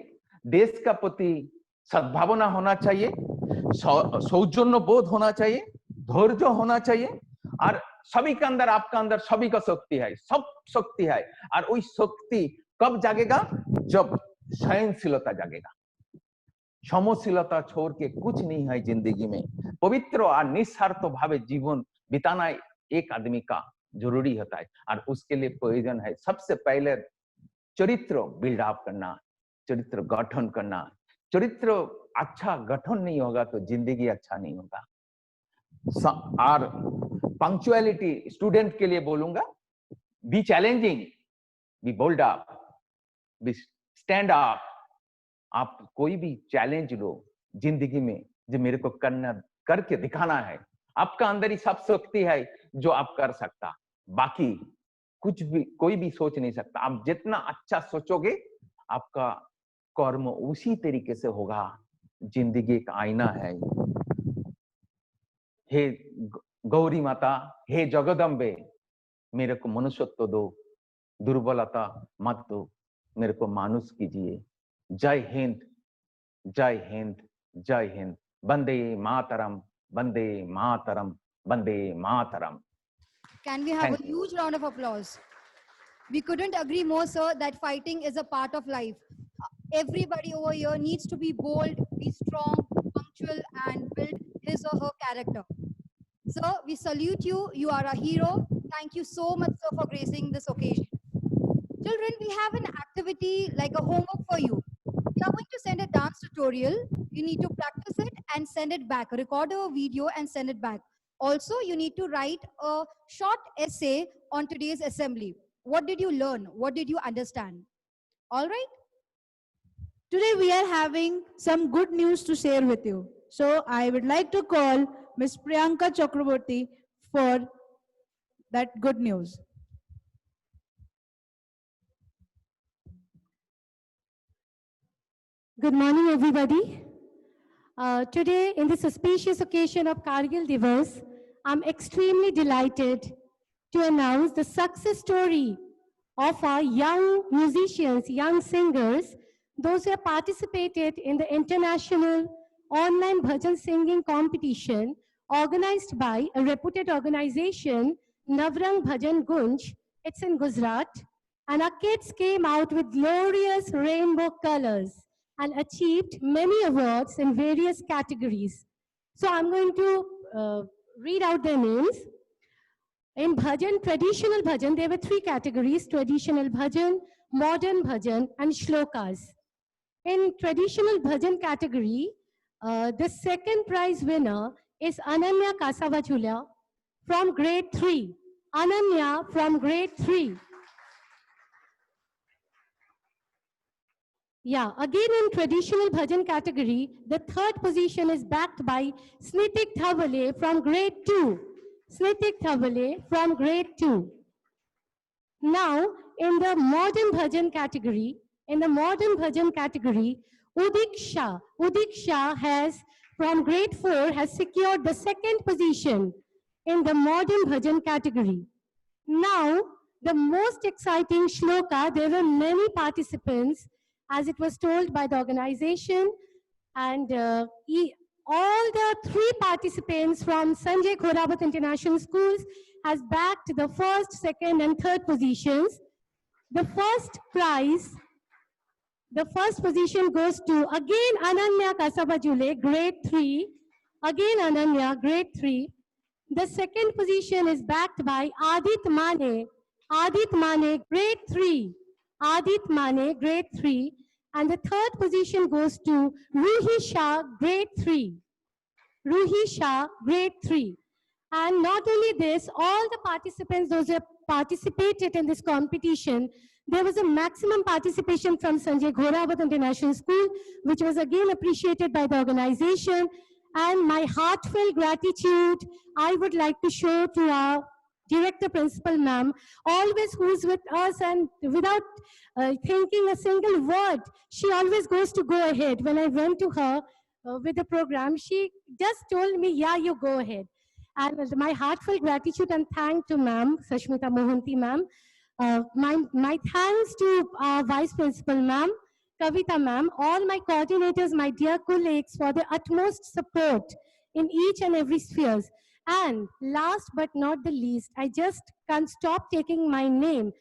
देश का प्रति सद्भावना होना चाहिए, सौजन्य बोध होना चाहिए, धैर्य होना चाहिए, और सभी के अंदर, आपका अंदर सभी का शक्ति है, सब शक्ति है। और वही शक्ति कब जागेगा? जब सहनशीलता जागेगा। क्षमाशीलता छोड़ के कुछ नहीं है जिंदगी में। पवित्र और निस्वार्थ भावे जीवन बिताना एक आदमी का जरूरी होता है, और उसके लिए प्रयोजन है सबसे पहले चरित्र बिल्डअप करना, चरित्र गठन करना। चरित्र अच्छा गठन नहीं होगा तो जिंदगी अच्छा नहीं होगा। और पंक्चुअलिटी स्टूडेंट के लिए बोलूंगा, be challenging, be bold up, be stand up. आप कोई भी चैलेंज लो जिंदगी में, जो मेरे को करना, करके दिखाना है। आपका अंदर ही सब शक्ति है जो आप कर सकता, बाकी कुछ भी कोई भी सोच नहीं सकता। आप जितना अच्छा सोचोगे आपका कर्म उसी तरीके से होगा। जिंदगी एक आईना है। हे गौरी माता, हे जगदम्बे, मेरे को मनुष्यत्व दो, दुर्बलता मत दो, मेरे को मानुष कीजिए। जय हिंद, जय हिंद, जय हिंद। वंदे मातरम, वंदे मातरम, वंदे मातरम। Can we have a huge round of applause? We couldn't agree more, sir, that fighting is a part of life. Everybody over here needs to be bold, be strong, punctual, and build his or her character. Sir, we salute you. You are a hero. Thank you so much, sir, for gracing this occasion. Children, we have an activity like a homework for you. We are going to send a dance tutorial. You need to practice it and send it back. Record a video and send it back. Also, you need to write a short essay on today's assembly. What did you learn? What did you understand? All right? Today we are having some good news to share with you. So I would like to call Ms. Priyanka Chakraborty for that good news. Good morning, everybody. Today, in this auspicious occasion of Kargil Divas, I'm extremely delighted to announce the success story of our young musicians, young singers, those who have participated in the international online bhajan singing competition organized by a reputed organization, Navrang Bhajan Gunj. It's in Gujarat. And our kids came out with glorious rainbow colors and achieved many awards in various categories. So I'm going to read out their names. In bhajan, traditional bhajan, there were 3 categories: traditional bhajan, modern bhajan, and shlokas. In traditional bhajan category, the second prize winner is Ananya Kasavachula from grade 3. Ananya from grade 3. Yeah, again in traditional bhajan category, the third position is backed by Snitik Thavale from grade 2. Snitik Thavale from grade 2. Now, in the modern bhajan category, Udik Shah has, from grade 4, has secured the second position in the modern bhajan category. Now, the most exciting shloka, there were many participants, as it was told by the organization, and all the 3 participants from Sanjay Khorabat International Schools has backed the first, second, and third positions. The first prize, the first position goes to, again, Ananya Kasabajule, grade 3. Again, Ananya, grade 3. The second position is backed by Adit Mane. Adit Mane, grade 3. Adit Mane, grade 3. And the third position goes to Ruhi Shah, grade 3. Ruhi Shah, grade 3. And not only this, all the participants, those who have participated in this competition, there was a maximum participation from Sanjay Khorabat International School, which was again appreciated by the organization. And my heartfelt gratitude I would like to show to our Director Principal Ma'am, always who's with us, and without thinking a single word, she always goes to go ahead. When I went to her with the program, she just told me, yeah, you go ahead. And my heartfelt gratitude and thank to Ma'am, Sashmita Mohanty Ma'am. My thanks to our Vice Principal Ma'am, Kavita Ma'am, all my coordinators, my dear colleagues, for the utmost support in each and every spheres. And last but not the least, I just can't stop taking my name,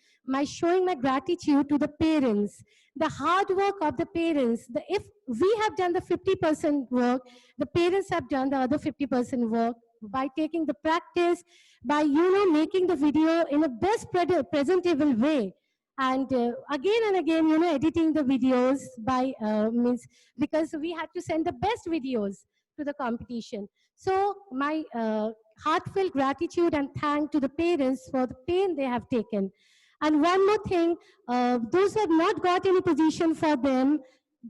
showing my gratitude to the parents, the hard work of the parents. If we have done the 50% work, the parents have done the other 50% work by taking the practice, by, making the video in a best presentable way. And again and again, editing the videos by, because we had to send the best videos to the competition. So my heartfelt gratitude and thank to the parents for the pain they have taken. And one more thing, those who have not got any position for them,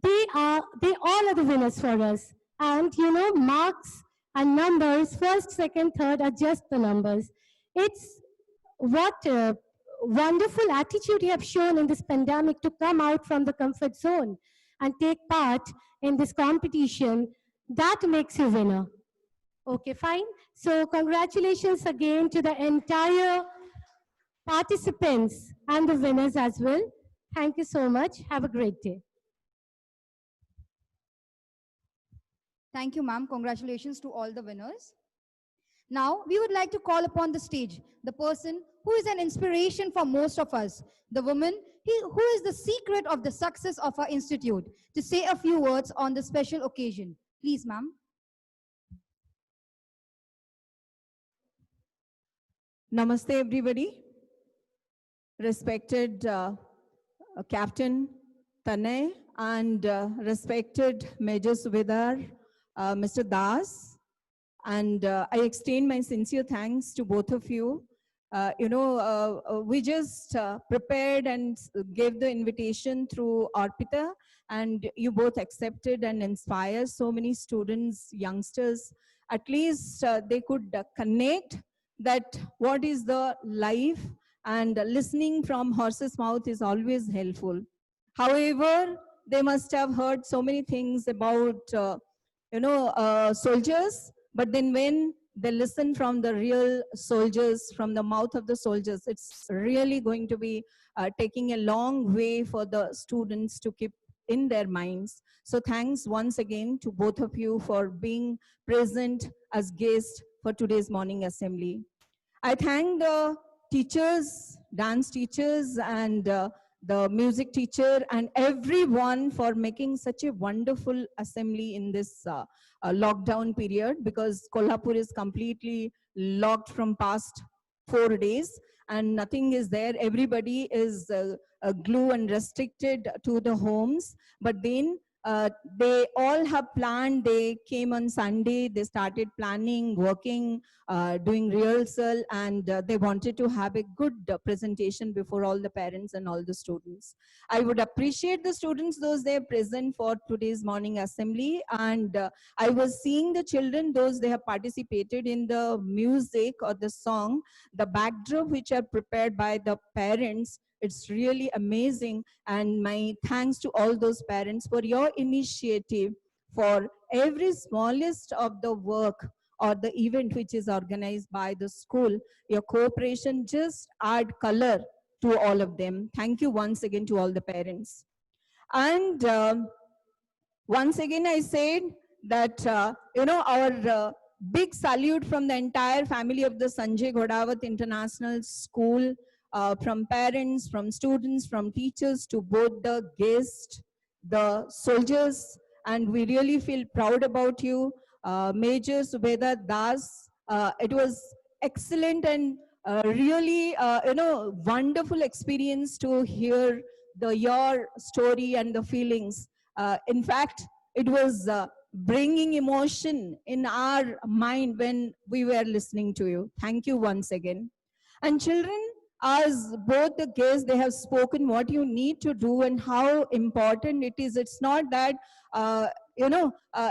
they all are the winners for us. And marks and numbers, first, second, third, are just the numbers. It's what wonderful attitude you have shown in this pandemic to come out from the comfort zone and take part in this competition. That makes you winner. Okay, fine. So congratulations again to the entire participants and the winners as well. Thank you so much. Have a great day. Thank you, ma'am. Congratulations to all the winners. Now, we would like to call upon the stage the person who is an inspiration for most of us, the woman who is the secret of the success of our institute, to say a few words on the special occasion. Please, ma'am. Namaste, everybody. Respected Captain Tanay and respected Major Subedar, Mr. Das, And I extend my sincere thanks to both of you. We just prepared and gave the invitation through Arpita, and you both accepted and inspired so many students, youngsters. At least they could connect that what is the life, and listening from horse's mouth is always helpful. However, they must have heard so many things about soldiers, but then when they listen from the real soldiers, from the mouth of the soldiers, it's really going to be taking a long way for the students to keep in their minds. So thanks once again to both of you for being present as guests for today's morning assembly. I thank the teachers, dance teachers, and the music teacher, and everyone for making such a wonderful assembly in this lockdown period, because Kolhapur is completely locked from past 4 days and nothing is there. Everybody is glued and restricted to the homes. But then they all have planned. They came on Sunday, they started planning, working, doing rehearsal, and they wanted to have a good presentation before all the parents and all the students. I would appreciate the students, those they are present for today's morning assembly. And I was seeing the children, those they have participated in the music or the song, the backdrop which are prepared by the parents. It's really amazing, and my thanks to all those parents for your initiative for every smallest of the work or the event which is organized by the school. Your cooperation just add color to all of them. Thank you once again to all the parents. And once again I said that our big salute from the entire family of the Sanjay Ghodawat International School, from parents, from students, from teachers, to both the guests, the soldiers, and we really feel proud about you. Major Subedar Das, it was excellent and really wonderful experience to hear your story and the feelings. In fact, it was bringing emotion in our mind when we were listening to you. Thank you once again. And children, as both the guests, they have spoken what you need to do and how important it is. It's not that,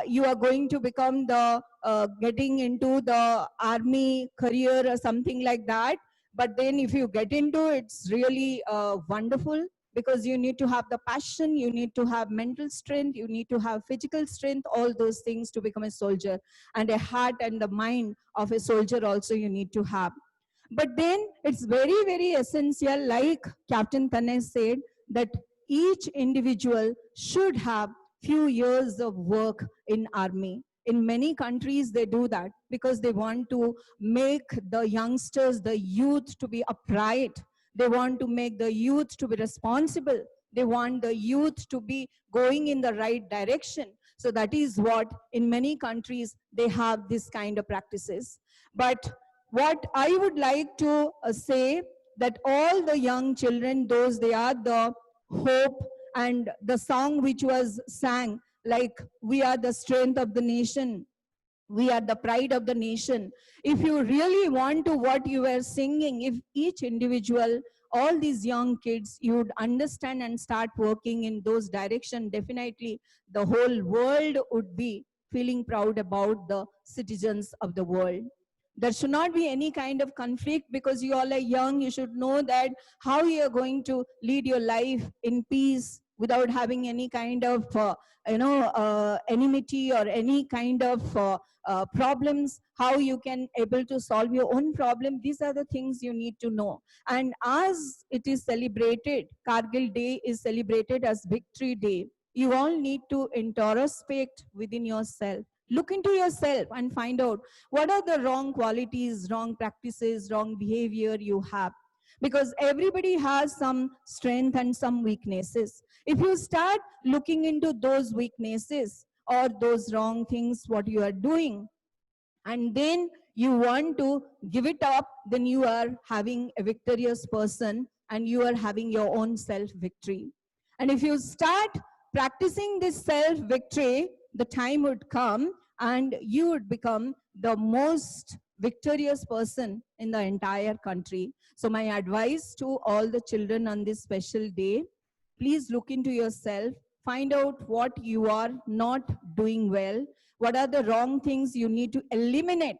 you are going to become the, getting into the army career or something like that. But then if you get into it, it's really wonderful, because you need to have the passion, you need to have mental strength, you need to have physical strength, all those things to become a soldier. And a heart and the mind of a soldier also you need to have. But then it's very, very essential, like Captain Tanay said, that each individual should have few years of work in army. In many countries, they do that because they want to make the youngsters, the youth to be upright. They want to make the youth to be responsible. They want the youth to be going in the right direction. So that is what in many countries, they have this kind of practices. But what I would like to say, that all the young children, those they are the hope, and the song which was sang, like we are the strength of the nation, we are the pride of the nation. If you really want to what you were singing, if each individual, all these young kids, you would understand and start working in those directions, definitely the whole world would be feeling proud about the citizens of the world. There should not be any kind of conflict, because you all are young. You should know that how you are going to lead your life in peace without having any kind of enmity or any kind of problems, how you can able to solve your own problem. These are the things you need to know. And as it is celebrated, Kargil Day is celebrated as Victory Day. You all need to introspect within yourself. Look into yourself and find out what are the wrong qualities, wrong practices, wrong behavior you have. Because everybody has some strength and some weaknesses. If you start looking into those weaknesses or those wrong things, what you are doing, and then you want to give it up, then you are having a victorious person and you are having your own self-victory. And if you start practicing this self-victory, the time would come and you would become the most victorious person in the entire country. So my advice to all the children on this special day, please look into yourself, find out what you are not doing well, what are the wrong things you need to eliminate.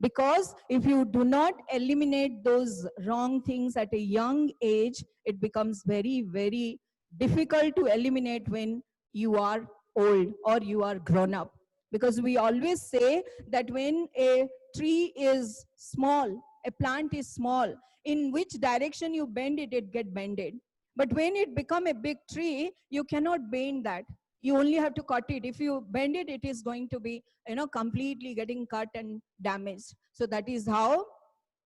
Because if you do not eliminate those wrong things at a young age, it becomes very, very difficult to eliminate when you are old or you are grown up. Because we always say that when a tree is small, a plant is small, in which direction you bend it, it get bended. But when it become a big tree, you cannot bend that. You only have to cut it. If you bend it, it is going to be, completely getting cut and damaged. So that is how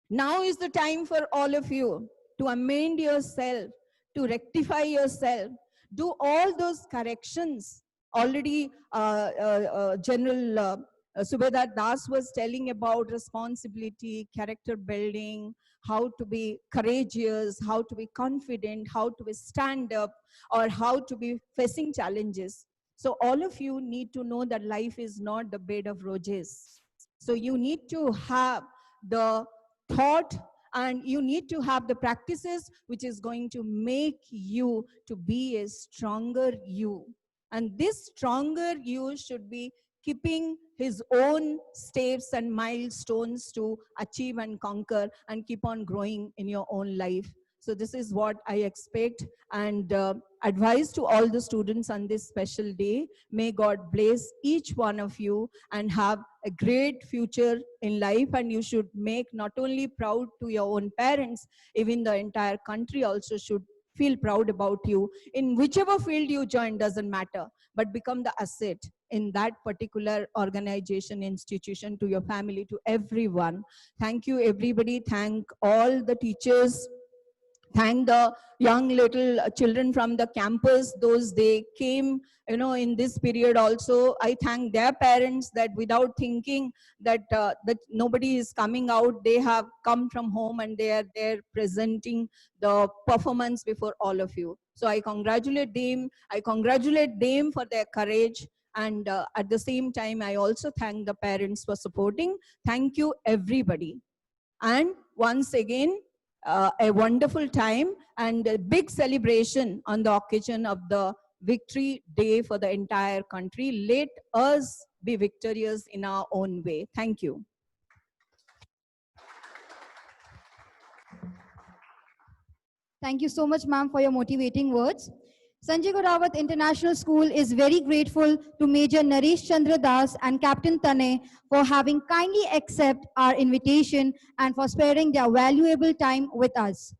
now is the time for all of you to amend yourself, to rectify yourself, do all those corrections. Already General Subedar Das was telling about responsibility, character building, how to be courageous, how to be confident, how to be stand up, or how to be facing challenges. So all of you need to know that life is not the bed of roses. So you need to have the thought and you need to have the practices which is going to make you to be a stronger you. And this stronger you should be keeping his own steps and milestones to achieve and conquer and keep on growing in your own life. So this is what I expect and advise to all the students on this special day. May God bless each one of you and have a great future in life. And you should make not only proud to your own parents, even the entire country also should feel proud about you. In whichever field you join, doesn't matter, but become the asset in that particular organization, institution, to your family, to everyone. Thank you, everybody. Thank all the teachers. Thank the young little children from the campus, those they came, in this period also. I thank their parents that without thinking that that nobody is coming out, they have come from home and they are there presenting the performance before all of you. So I congratulate them. I congratulate them for their courage. And at the same time, I also thank the parents for supporting. Thank you, everybody. And once again, a wonderful time and a big celebration on the occasion of the Victory Day for the entire country. Let us be victorious in our own way. Thank you. Thank you so much, ma'am, for your motivating words. Sanjay Gorawat International School is very grateful to Major Naresh Chandra Das and Captain Tanay for having kindly accepted our invitation and for sparing their valuable time with us.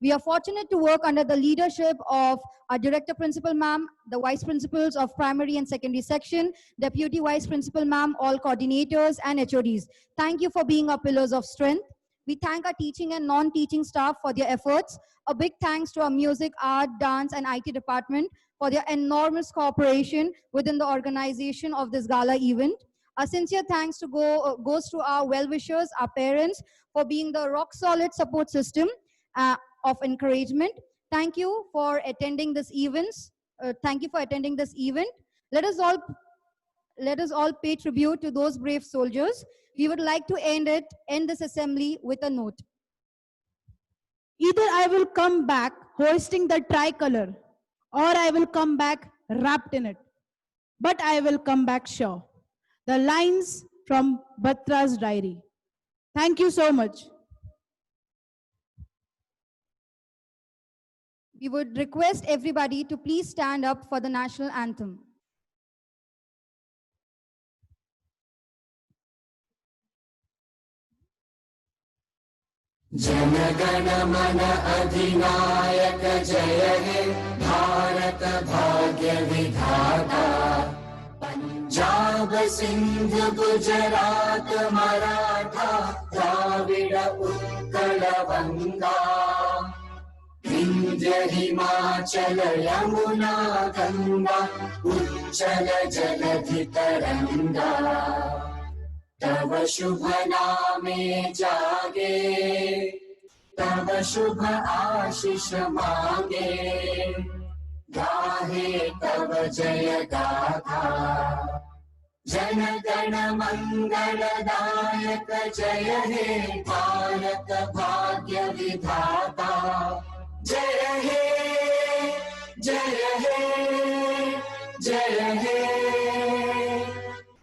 We are fortunate to work under the leadership of our Director Principal Ma'am, the Vice Principals of Primary and Secondary Section, Deputy Vice Principal Ma'am, all coordinators and HODs. Thank you for being our pillars of strength. We thank our teaching and non-teaching staff for their efforts. A big thanks to our music, art, dance, and IT department for their enormous cooperation within the organization of this gala event. A sincere thanks goes to our well-wishers, our parents, for being the rock-solid support system of encouragement. Thank you for attending this event. Let us all pay tribute to those brave soldiers. We would like to end this assembly with a note. Either I will come back hoisting the tricolor, or I will come back wrapped in it. But I will come back sure. The lines from Batra's diary. Thank you so much. We would request everybody to please stand up for the national anthem. जनगण मन अधिनायक जय हे भारत भाग्य विधाता पंजाब सिंध गुजरात मराठा द्राविड उत्कल गंगा विंध्य हिमाचल यमुना गंगा उच्चल जलधि तरंगा तव शुभ नामे जागे तव शुभ आशीष मांगे गाहे तव जय गाथा जन गण मंगलदायक जय हे भारत भाग्य विधाता जय हे जय हे जय हे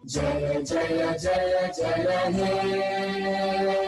जय जय जय जय हे